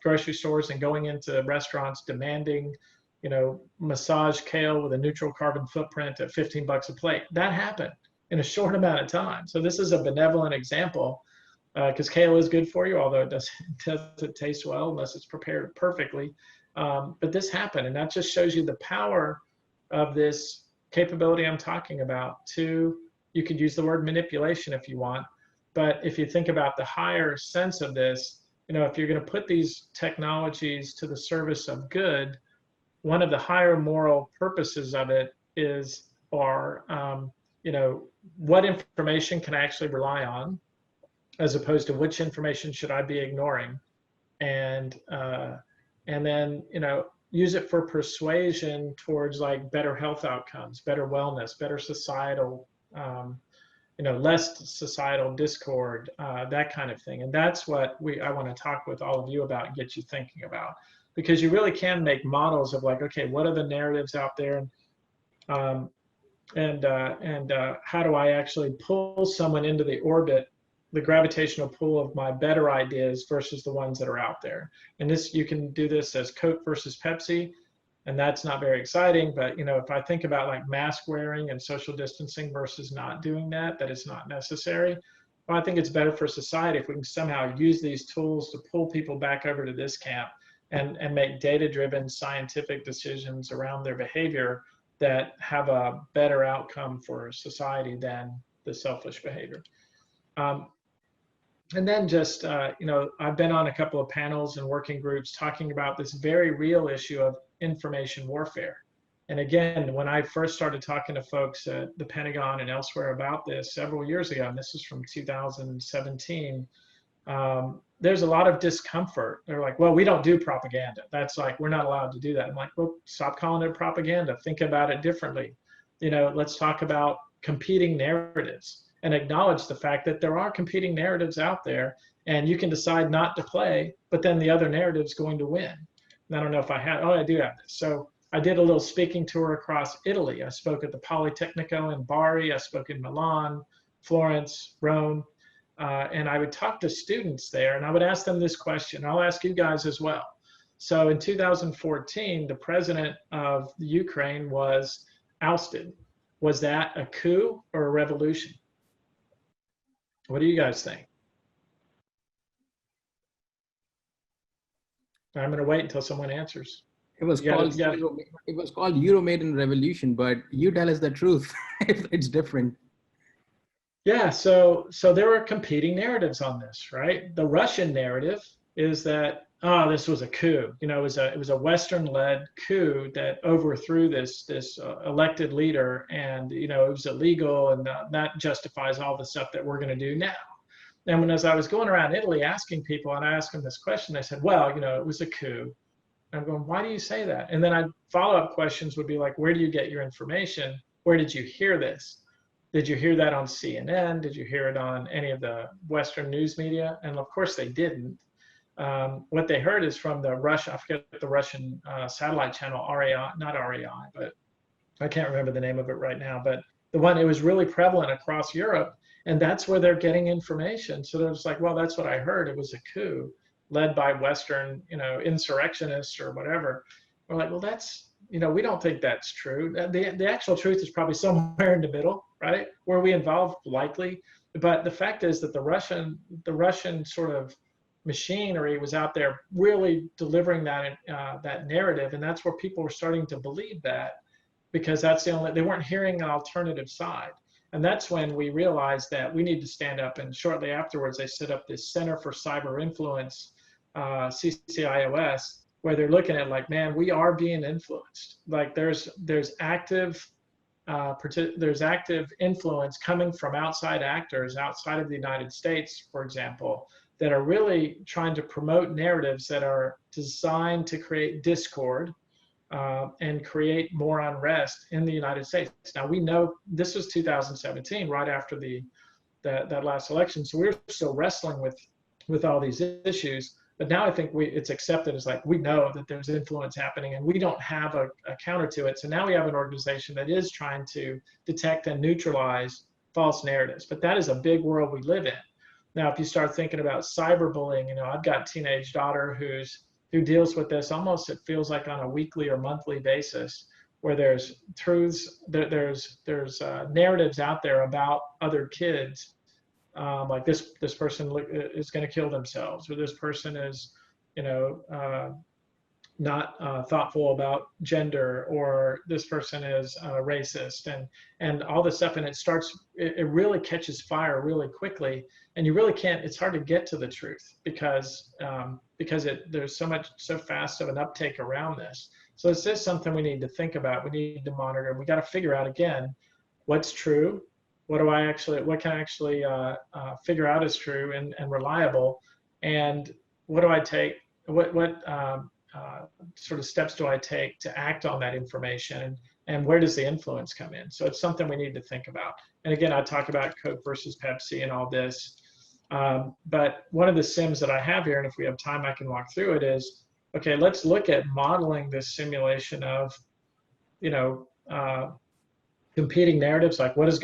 grocery stores and going into restaurants demanding, you know, massage kale with a neutral carbon footprint at 15 bucks a plate. That happened in a short amount of time. So this is a benevolent example, because kale is good for you, although it doesn't taste well unless it's prepared perfectly. But this happened, and that just shows you the power of this capability I'm talking about. You could use the word manipulation if you want, but if you think about the higher sense of this, you know, if you're going to put these technologies to the service of good, one of the higher moral purposes of it is, you know, what information can I actually rely on, as opposed to which information should I be ignoring, and then, you know, use it for persuasion towards like better health outcomes, better wellness, better societal, you know, less societal discord, that kind of thing. And that's what I want to talk with all of you about and get you thinking about, because you really can make models of like, okay, what are the narratives out there, and how do I actually pull someone into the orbit, the gravitational pull of my better ideas versus the ones that are out there. And this, you can do this as Coke versus Pepsi, and that's not very exciting. But, you know, if I think about like mask wearing and social distancing versus not doing that it's not necessary. Well, I think it's better for society if we can somehow use these tools to pull people back over to this camp and make data-driven scientific decisions around their behavior that have a better outcome for society than the selfish behavior. And then just, you know, I've been on a couple of panels and working groups talking about this very real issue of information warfare. And again, when I first started talking to folks at the Pentagon and elsewhere about this several years ago, and this is from 2017, there's a lot of discomfort. They're like, well, we don't do propaganda. That's like, we're not allowed to do that. I'm like, well, stop calling it propaganda. Think about it differently. You know, let's talk about competing narratives and acknowledge the fact that there are competing narratives out there, and you can decide not to play, but then the other narrative's going to win. And I don't know if I do have this. So I did a little speaking tour across Italy. I spoke at the Politecnico in Bari. I spoke in Milan, Florence, Rome. And I would talk to students there, and I would ask them this question. I'll ask you guys as well. So in 2014, the president of Ukraine was ousted. Was that a coup or a revolution? What do you guys think? I'm going to wait until someone answers. It was called Euromaidan Revolution, but you tell us the truth if it's different. Yeah, so there were competing narratives on this, right? The Russian narrative is that, oh, this was a coup. You know, it was a Western-led coup that overthrew this elected leader, and you know, it was illegal, and that justifies all the stuff that we're going to do now. And as I was going around Italy asking people, and I asked them this question, they said, well, you know, it was a coup. And I'm going, why do you say that? And then follow-up questions would be like, where do you get your information? Where did you hear this? Did you hear that on CNN? Did you hear it on any of the Western news media? And of course they didn't. What they heard is from the Russian, I forget the Russian satellite channel, not RAI, but I can't remember the name of it right now, but the one, it was really prevalent across Europe, and that's where they're getting information. So they're just like, well, that's what I heard. It was a coup led by Western, you know, insurrectionists or whatever. We're like, well, that's, you know, we don't think that's true. The actual truth is probably somewhere in the middle, right? Where we involved likely. But the fact is that the Russian sort of machinery was out there really delivering that narrative, and that's where people were starting to believe that, because that's they weren't hearing an alternative side. And that's when we realized that we need to stand up, and shortly afterwards they set up this Center for Cyber Influence, CCIOS, where they're looking at like, man, we are being influenced. Like there's active influence coming from outside actors outside of the United States, for example, that are really trying to promote narratives that are designed to create discord and create more unrest in the United States. Now we know this was 2017, right after that last election, so we're still wrestling with all these issues. But now I think it's accepted as like, we know that there's influence happening and we don't have a counter to it. So now we have an organization that is trying to detect and neutralize false narratives. But that is a big world we live in. Now, if you start thinking about cyberbullying, I've got a teenage daughter who deals with this almost, it feels like on a weekly or monthly basis, where there's truths, there's narratives out there about other kids. Like this person is going to kill themselves, or this person is, not thoughtful about gender, or this person is racist, and all this stuff. And it really catches fire really quickly, and you really can't. It's hard to get to the truth because there's so fast of an uptake around this. So it's just something we need to think about. We need to monitor. We got to figure out again what's true. What can I actually figure out is true and reliable, and what do I take? What sort of steps do I take to act on that information, and where does the influence come in? So it's something we need to think about. And again, I talk about Coke versus Pepsi and all this, but one of the sims that I have here, and if we have time, I can walk through it. Is okay. Let's look at modeling this simulation of, competing narratives, like what is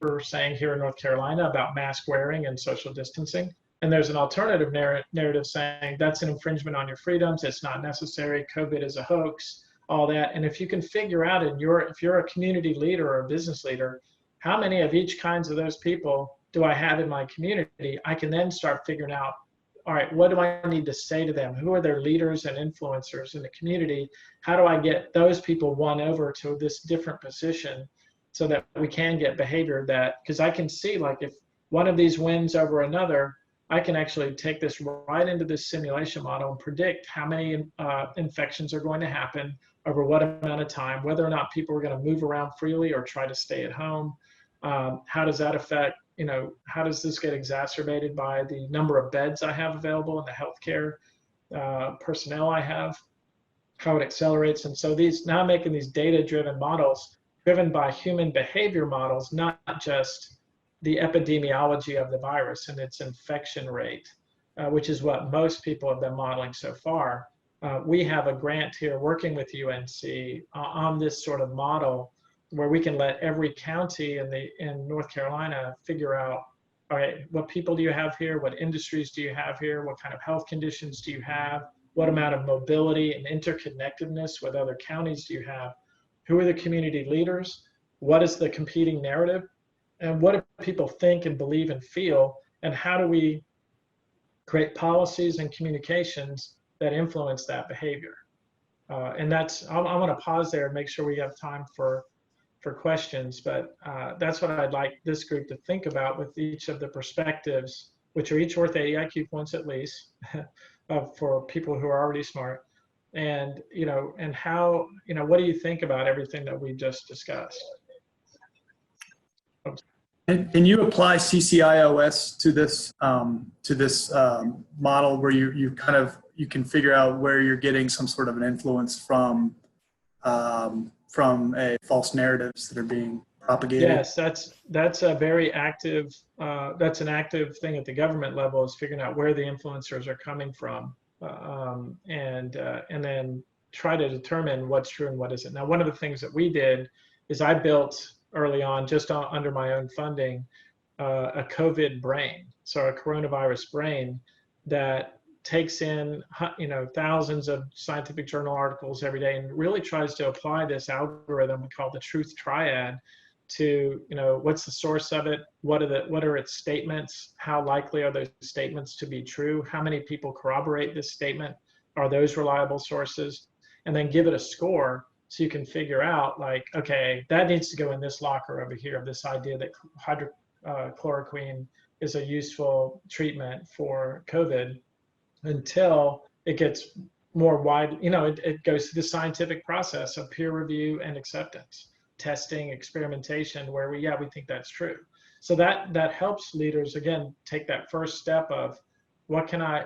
we're saying here in North Carolina about mask wearing and social distancing. And there's an alternative narrative saying that's an infringement on your freedoms. It's not necessary. COVID is a hoax, all that. And if you can figure out if you're a community leader or a business leader, how many of each kinds of those people do I have in my community? I can then start figuring out, all right, what do I need to say to them? Who are their leaders and influencers in the community? How do I get those people won over to this different position, so that we can get behavior because I can see, like, if one of these wins over another, I can actually take this right into this simulation model and predict how many infections are going to happen over what amount of time, whether or not people are going to move around freely or try to stay at home. How does that affect, how does this get exacerbated by the number of beds I have available and the healthcare personnel I have, how it accelerates. And so now I'm making these data-driven models driven by human behavior models, not just the epidemiology of the virus and its infection rate, which is what most people have been modeling so far. We have a grant here working with UNC on this sort of model, where we can let every county in North Carolina figure out, all right, what people do you have here? What industries do you have here? What kind of health conditions do you have? What amount of mobility and interconnectedness with other counties do you have? Who are the community leaders? What is the competing narrative? And what do people think and believe and feel? And how do we create policies and communications that influence that behavior? And that's, I want to pause there and make sure we have time for questions. But that's what I'd like this group to think about with each of the perspectives, which are each worth 80 IQ points at least, for people who are already smart. And, and how, what do you think about everything that we just discussed? And you apply CCIOS to this model where you can figure out where you're getting some sort of an influence from false narratives that are being propagated? Yes, that's a very active, that's an active thing at the government level, is figuring out where the influencers are coming from. And then try to determine what's true and what isn't. Now, one of the things that we did is I built early on, just under my own funding, a COVID brain, so a coronavirus brain that takes in thousands of scientific journal articles every day and really tries to apply this algorithm we call the truth triad to, what's the source of it? What are its statements? How likely are those statements to be true? How many people corroborate this statement? Are those reliable sources? And then give it a score so you can figure out, like, okay, that needs to go in this locker over here, this idea that hydrochloroquine is a useful treatment for COVID, until it gets more wide, it goes through the scientific process of peer review and acceptance, testing, experimentation, where we think that's true. So that helps leaders, again, take that first step of what can I,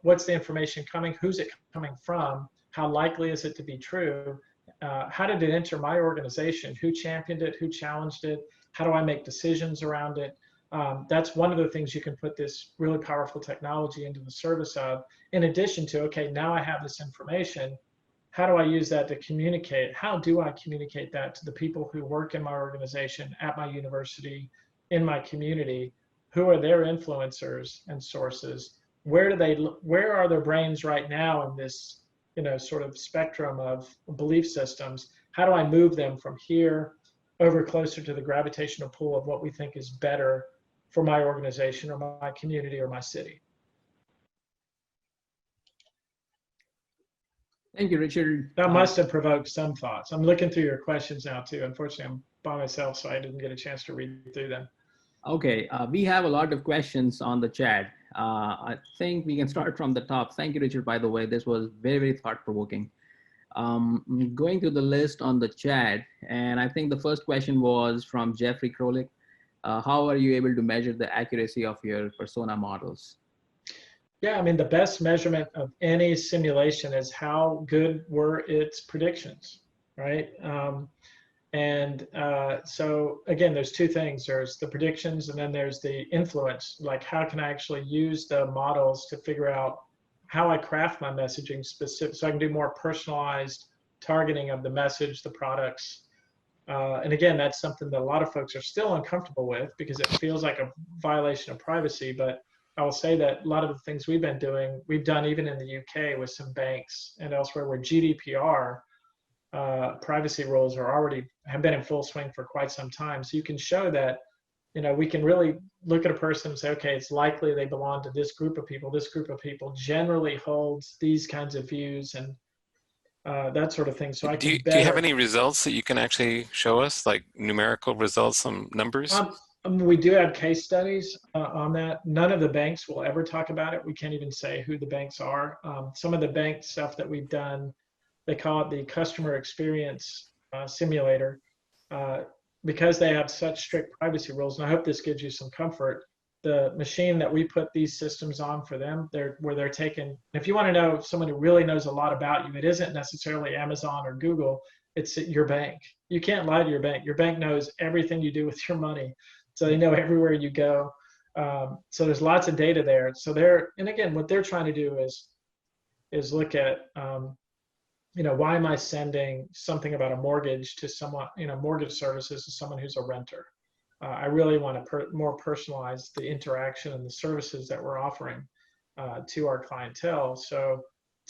what's the information coming, who's it coming from, how likely is it to be true, how did it enter my organization, who championed it, who challenged it, how do I make decisions around it. That's one of the things you can put this really powerful technology into the service of, in addition to, okay, now I have this information, how do I use that to communicate? How do I communicate that to the people who work in my organization, at my university, in my community? Who are their influencers and sources? Where are their brains right now in this, sort of spectrum of belief systems? How do I move them from here over closer to the gravitational pull of what we think is better for my organization or my community or my city? Thank you, Richard. That must have provoked some thoughts. I'm looking through your questions now too. Unfortunately, I'm by myself, so I didn't get a chance to read through them. Okay, we have a lot of questions on the chat. I think we can start from the top. Thank you, Richard, by the way. This was very, very thought-provoking. Going through the list on the chat, and I think the first question was from Jeffrey Krolik. How are you able to measure the accuracy of your persona models? Yeah, I mean, the best measurement of any simulation is how good were its predictions, right? So again, there's two things. There's the predictions, and then there's the influence. Like, how can I actually use the models to figure out how I craft my messaging specific, so I can do more personalized targeting of the message, the products. And again, that's something that a lot of folks are still uncomfortable with because it feels like a violation of privacy. But I will say that a lot of the things we've been doing, we've done even in the UK with some banks and elsewhere where GDPR privacy rules have been in full swing for quite some time. So you can show that, we can really look at a person and say, okay, it's likely they belong to this group of people. This group of people generally holds these kinds of views and that sort of thing. So do you have any results that you can actually show us, like numerical results, some numbers? We do have case studies on that. None of the banks will ever talk about it. We can't even say who the banks are. Some of the bank stuff that we've done, they call it the customer experience simulator, because they have such strict privacy rules. And I hope this gives you some comfort. The machine that we put these systems on for them, where they're taken. If you want to know if someone who really knows a lot about you, it isn't necessarily Amazon or Google. It's your bank. You can't lie to your bank. Your bank knows everything you do with your money. So they know everywhere you go. So there's lots of data there. So and again, what they're trying to do is look at, why am I sending something about a mortgage to someone, mortgage services to someone who's a renter? I really want to more personalize the interaction and the services that we're offering to our clientele. So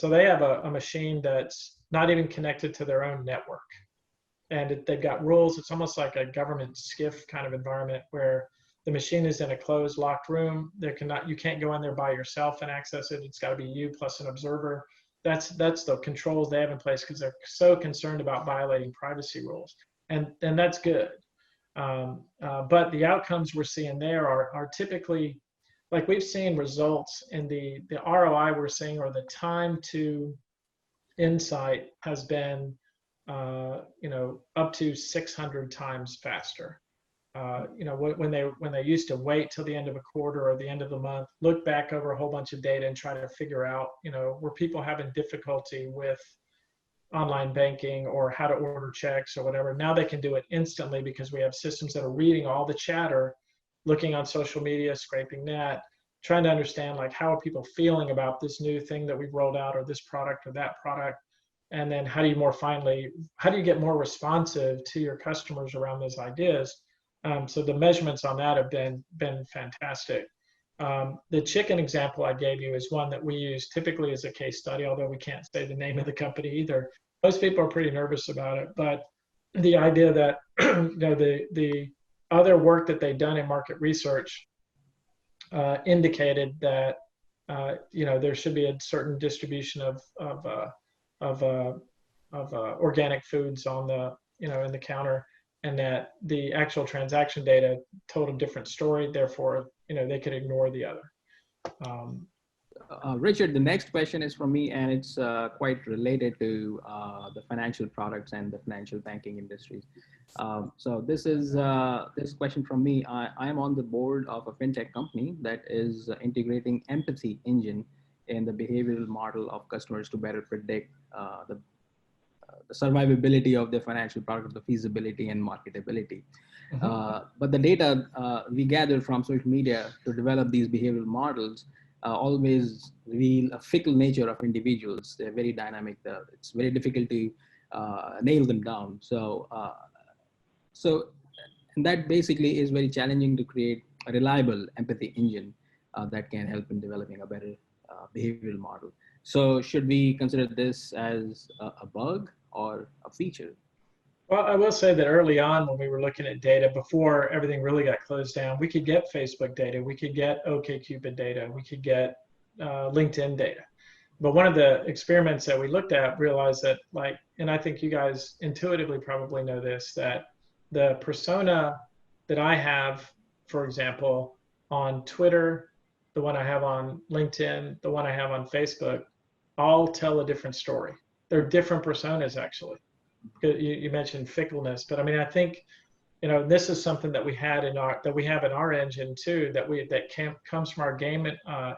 they have a machine that's not even connected to their own network. And they've got rules. It's almost like a government SCIF kind of environment where the machine is in a closed, locked room. You can't go in there by yourself and access it. It's got to be you plus an observer. That's the controls they have in place because they're so concerned about violating privacy rules. And that's good. But the outcomes we're seeing there are typically, like we've seen results in the ROI we're seeing, or the time to insight has been up to 600 times faster. When they used to wait till the end of a quarter or the end of the month, look back over a whole bunch of data and try to figure out, were people having difficulty with online banking or how to order checks or whatever. Now they can do it instantly because we have systems that are reading all the chatter, looking on social media, scraping that, trying to understand like how are people feeling about this new thing that we've rolled out or this product or that product. And then how do you get more responsive to your customers around those ideas? So the measurements on that have been fantastic. The chicken example I gave you is one that we use typically as a case study, although we can't say the name of the company either. Most people are pretty nervous about it, but the idea that the other work that they've done in market research indicated that there should be a certain distribution of organic foods on the in the counter, and that the actual transaction data told a different story. Therefore, they could ignore the other. Richard, the next question is from me, and it's quite related to the financial products and the financial banking industries. So this is this question from me. I am on the board of a fintech company that is integrating empathy engine in the behavioral model of customers to better predict the survivability of their financial product, the feasibility and marketability. But the data we gather from social media to develop these behavioral models always reveal a fickle nature of individuals. They're very dynamic. It's very difficult to nail them down. So and that basically is very challenging to create a reliable empathy engine that can help in developing a better behavioral model. So should we consider this as a bug or a feature? Well, I will say that early on when we were looking at data, before everything really got closed down, we could get Facebook data, we could get OkCupid data, we could get LinkedIn data. But one of the experiments that we looked at realized that, like, and I think you guys intuitively probably know this, that the persona that I have, for example, on Twitter, the one I have on LinkedIn, the one I have on Facebook, all tell a different story. They're different personas, actually. You mentioned fickleness, but I mean, I think, you know, this is something that we had in our, that we have in our engine too, comes from our game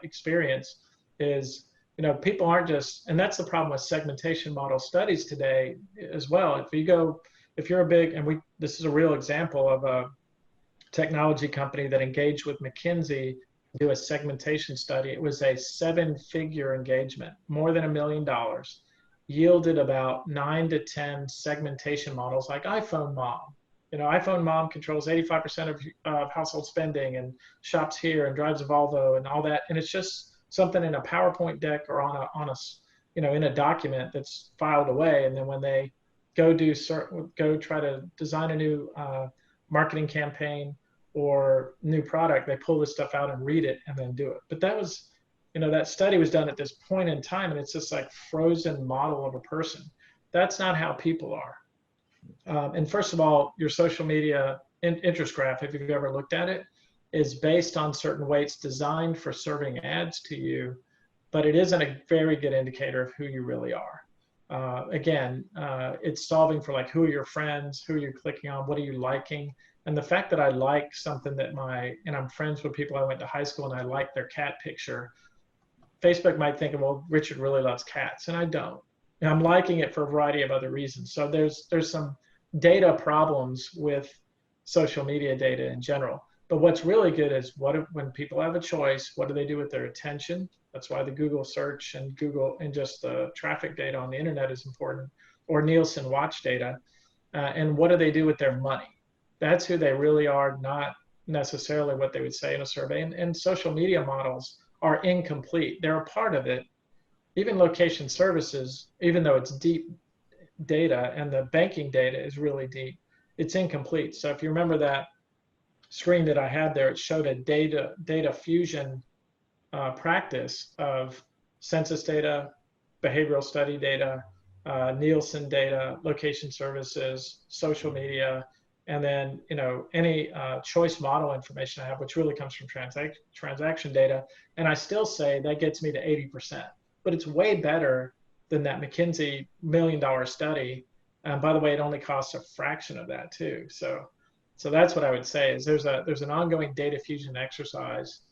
experience is, you know, people aren't just, and that's the problem with segmentation model studies today as well. If you're a big, and this is a real example of a technology company that engaged with McKinsey to do a segmentation study. It was a 7-figure engagement, more than $1 million. Yielded about 9 to 10 segmentation models like iPhone Mom. You know, iPhone Mom controls 85% of household spending and shops here and drives a Volvo and all that. And it's just something in a PowerPoint deck or on a you know, in a document that's filed away. And then when they go try to design a new marketing campaign or new product, they pull this stuff out and read it and then do it. But that was, you know, that study was done at this point in time, and it's just like frozen model of a person. That's not how people are. And first of all, your social media interest graph, if you've ever looked at it, is based on certain weights designed for serving ads to you, but it isn't a very good indicator of who you really are. Again, it's solving for like, who are your friends, who are you clicking on, what are you liking? And the fact that I like something that and I'm friends with people I went to high school and I like their cat picture, Facebook might think, well, Richard really loves cats, and I don't. And I'm liking it for a variety of other reasons. So there's some data problems with social media data in general. But what's really good is when people have a choice, what do they do with their attention? That's why the Google search and just the traffic data on the internet is important, or Nielsen watch data. And what do they do with their money? That's who they really are, not necessarily what they would say in a survey. And social media models are incomplete. They're a part of it. Even location services, even though it's deep data and the banking data is really deep, it's incomplete. So if you remember that screen that I had there, it showed a data fusion practice of census data, behavioral study data, Nielsen data, location services, social media, and then, you know, any choice model information I have, which really comes from transaction data. And I still say that gets me to 80%, but it's way better than that McKinsey $1 million study. And by the way, it only costs a fraction of that too. So that's what I would say is there's an ongoing data fusion exercise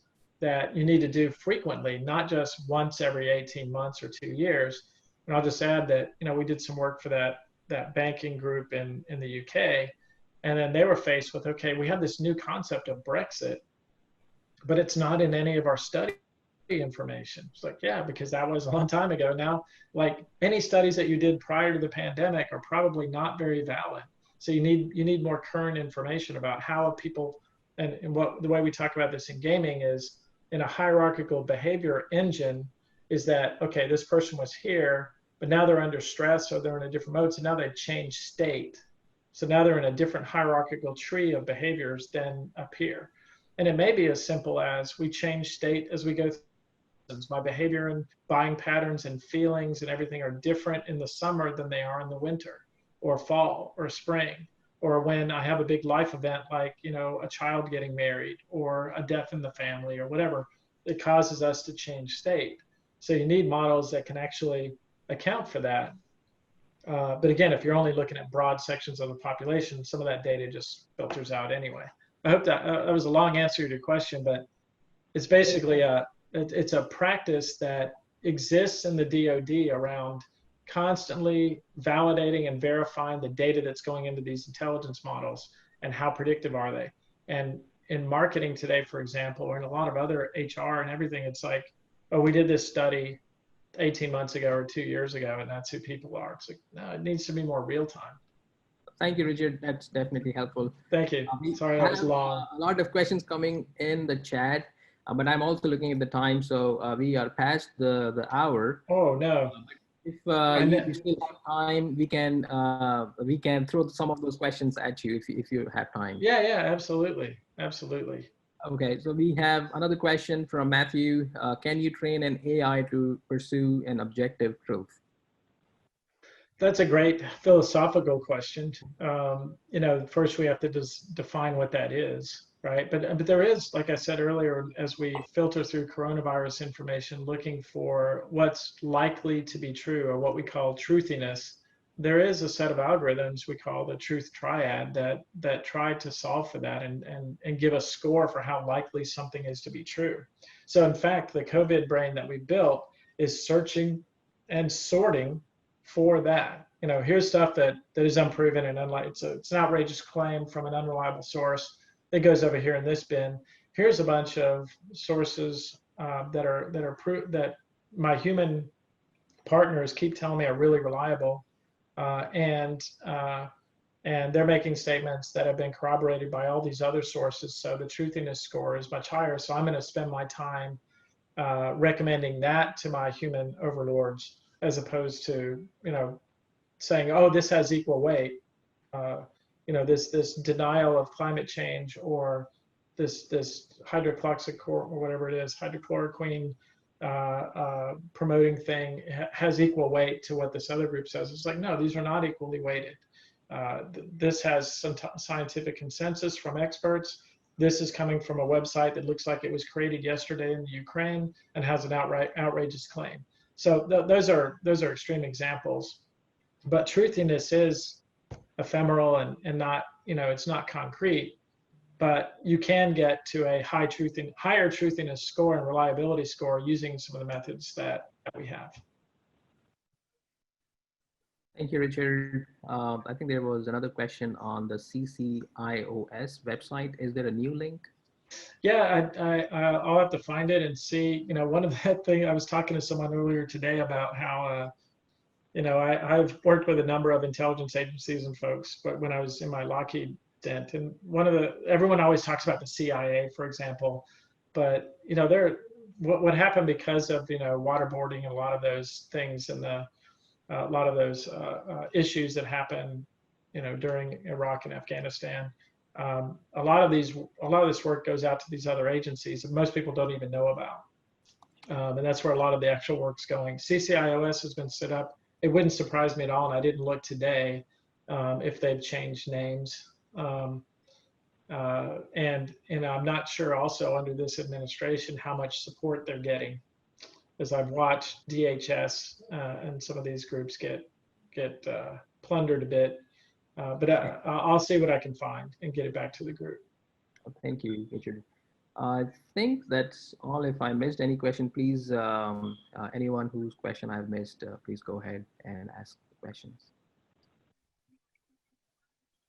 that you need to do frequently, not just once every 18 months or 2 years. And I'll just add that, you know, we did some work for that banking group in the UK. And then they were faced with, okay, we have this new concept of Brexit, but it's not in any of our study information. It's like, yeah, because that was a long time ago. Now, like any studies that you did prior to the pandemic are probably not very valid. So you need more current information about how people, and what the way we talk about this in gaming is in a hierarchical behavior engine is that, okay, this person was here, but now they're under stress or they're in a different mode. So now they've changed state. So now they're in a different hierarchical tree of behaviors than up here. And it may be as simple as we change state as we go through. My behavior and buying patterns and feelings and everything are different in the summer than they are in the winter or fall or spring, or when I have a big life event like, you know, a child getting married or a death in the family or whatever, it causes us to change state. So you need models that can actually account for that. But again, if you're only looking at broad sections of the population, some of that data just filters out anyway. I hope that was a long answer to your question, but it's basically it's a practice that exists in the DoD around constantly validating and verifying the data that's going into these intelligence models and how predictive are they. And in marketing today, for example, or in a lot of other HR and everything, it's like, oh, we did this study 18 months ago or 2 years ago, and that's who people are. It's like, no, it needs to be more real time. Thank you, Richard. That's definitely helpful. Thank you. Sorry, that was long. A lot of questions coming in the chat, but I'm also looking at the time, so we are past the hour. Oh no. If you still have time, we can throw some of those questions at you if you have time. Yeah, absolutely, absolutely. Okay, so we have another question from Matthew. Can you train an AI to pursue an objective truth? That's a great philosophical question. You know, first we have to just define what that is, right? But there is, like I said earlier, as we filter through coronavirus information, looking for what's likely to be true, or what we call truthiness, there is a set of algorithms we call the truth triad that try to solve for that and give a score for how likely something is to be true. So in fact, the COVID brain that we built is searching and sorting for that. You know, here's stuff that is unproven and unlikely. It's an outrageous claim from an unreliable source. It goes over here in this bin. Here's a bunch of sources that my human partners keep telling me are really reliable. And they're making statements that have been corroborated by all these other sources. So the truthiness score is much higher. So I'm going to spend my time recommending that to my human overlords, as opposed to, you know, saying, oh, this has equal weight. You know, this denial of climate change, or this hydrochloroquine or whatever it is, hydrochloroquine promoting thing has equal weight to what this other group says. It's like, no, these are not equally weighted. This has some scientific consensus from experts. This is coming from a website that looks like it was created yesterday in the Ukraine and has an outrageous claim. So those are extreme examples. But truthiness is ephemeral and not, you know, it's not concrete. But you can get to a higher truthiness score and reliability score using some of the methods that we have. Thank you, Richard. I think there was another question on the CCIOS website. Is there a new link? Yeah, I'll have to find it and see. You know, one of the things I was talking to someone earlier today about how, you know, I've worked with a number of intelligence agencies and folks, but when I was in my Lockheed stint, and everyone always talks about the CIA, for example, but you know, what happened because of, you know, waterboarding and a lot of those things and a lot of those issues that happened, you know, during Iraq and Afghanistan. A lot of this work goes out to these other agencies that most people don't even know about, and that's where a lot of the actual work's going. CCIOS has been set up. It wouldn't surprise me at all, and I didn't look today if they've changed names. And I'm not sure also under this administration how much support they're getting, as I've watched DHS and some of these groups get plundered a bit. But I'll see what I can find and get it back to the group. Thank you, Richard. I think that's all. If I missed any question, please, anyone whose question I've missed, please go ahead and ask questions.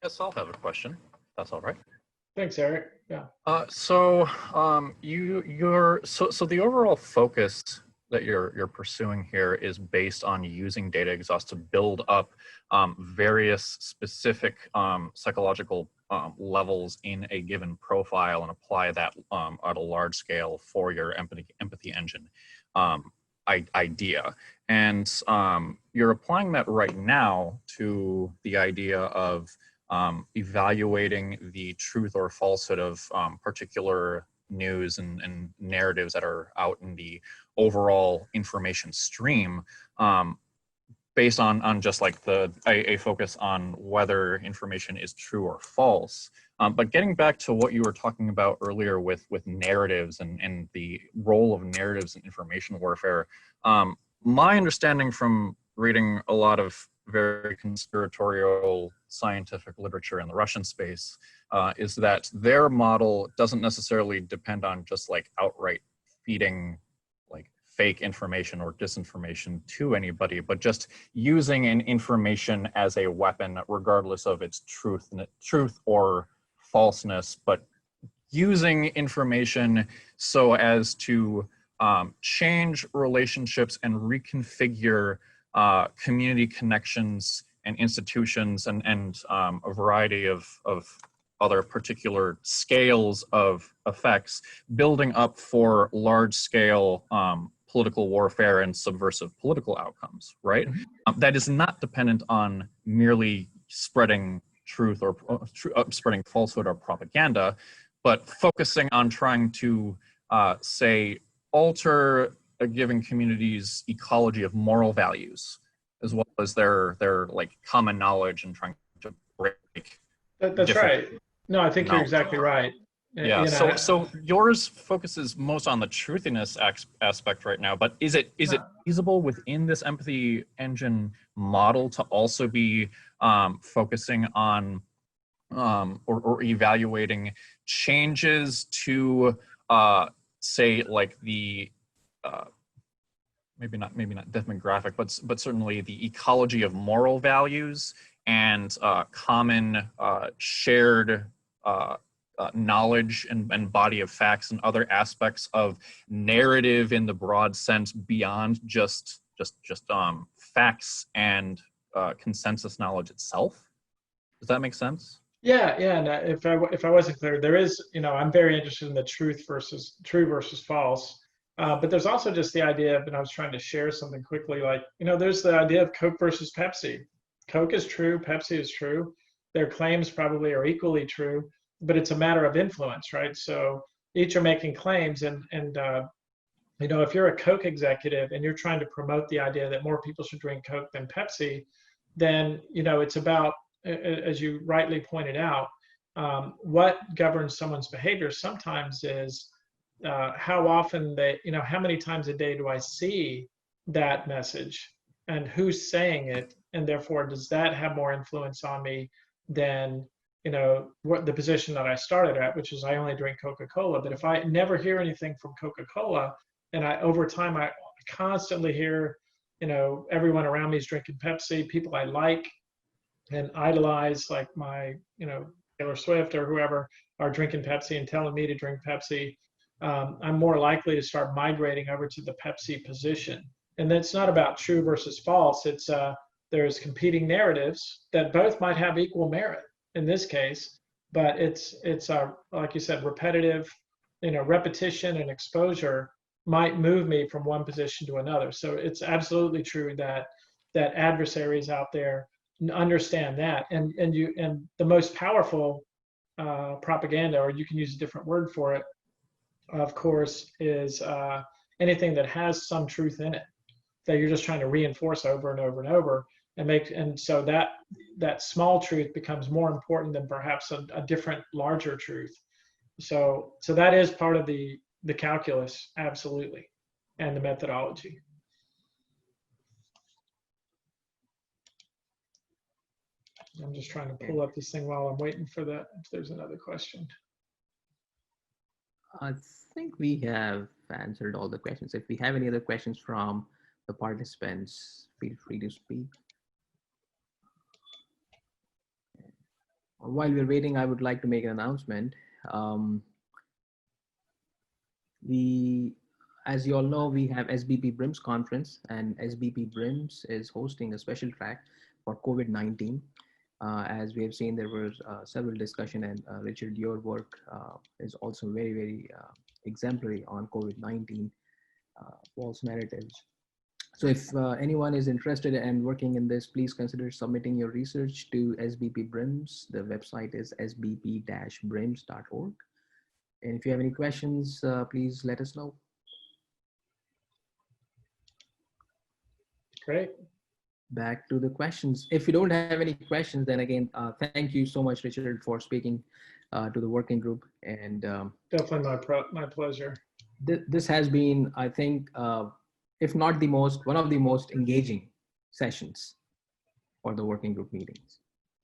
Yes, I'll have a question. That's all right. Thanks, Eric. Yeah. So the overall focus that you're pursuing here is based on using data exhaust to build up various specific psychological levels in a given profile and apply that at a large scale for your empathy engine idea. And you're applying that right now to the idea of evaluating the truth or falsehood of particular news and narratives that are out in the overall information stream. based on just like a focus on whether information is true or false. But getting back to what you were talking about earlier with narratives and the role of narratives in information warfare, my understanding from reading a lot of very conspiratorial scientific literature in the Russian space is that their model doesn't necessarily depend on just like outright feeding like fake information or disinformation to anybody, but just using an information as a weapon, regardless of its truth or falseness, but using information so as to change relationships and reconfigure community connections and institutions and a variety of other particular scales of effects, building up for large scale political warfare and subversive political outcomes, right? That is not dependent on merely spreading truth or spreading falsehood or propaganda, but focusing on trying to, say, alter a given community's ecology of moral values, as well as their like common knowledge and trying to break. That's right. No, I think you're exactly right. Yeah. You know, so yours focuses most on the truthiness aspect right now, but is it feasible within this empathy engine model to also be focusing on or evaluating changes to say like the maybe not demographic, but certainly the ecology of moral values and common shared knowledge and body of facts and other aspects of narrative in the broad sense beyond just facts and consensus knowledge itself. Does that make sense? yeah. And if I wasn't clear, there is, you know, I'm very interested in the true versus false. But there's also just the idea of, and I was trying to share something quickly, like, you know, there's the idea of Coke versus Pepsi. Coke is true, Pepsi is true. Their claims probably are equally true, but it's a matter of influence, right? So each are making claims, and you know, if you're a Coke executive and you're trying to promote the idea that more people should drink Coke than Pepsi, then, you know, it's about, as you rightly pointed out, what governs someone's behavior sometimes is how often you know, how many times a day do I see that message and who's saying it, and therefore does that have more influence on me than, you know, what the position that I started at, which is I only drink Coca-Cola. But if I never hear anything from Coca-Cola, and over time I constantly hear, you know, everyone around me is drinking Pepsi, people I like and idolize, like my, you know, Taylor Swift or whoever, are drinking Pepsi and telling me to drink Pepsi, I'm more likely to start migrating over to the Pepsi position. And that's not about true versus false. It's there's competing narratives that both might have equal merit in this case, but it's like you said, repetitive, you know, repetition and exposure might move me from one position to another. So it's absolutely true that adversaries out there understand that, and the most powerful propaganda, or you can use a different word for it, of course, is anything that has some truth in it that you're just trying to reinforce over and over and over, and so that small truth becomes more important than perhaps a different larger truth. So that is part of the calculus, absolutely, and the methodology. I'm just trying to pull up this thing while I'm waiting for that, if there's another question. I think we have answered all the questions. If we have any other questions from the participants, feel free to speak. While we're waiting, I would like to make an announcement. As you all know, we have SBP BRIMS conference, and SBP BRIMS is hosting a special track for COVID-19. As we have seen, there was several discussion, and Richard, your work is also very, very exemplary on COVID-19 false narratives. So if anyone is interested in working in this, please consider submitting your research to SBP BRIMS. The website is sbp-brims.org. And if you have any questions, please let us know. Great. back to the questions. If you don't have any questions, then again, thank you so much, Richard, for speaking to the working group. And Definitely my pleasure. This has been, I think, if not the most, one of the most engaging sessions for the working group meetings.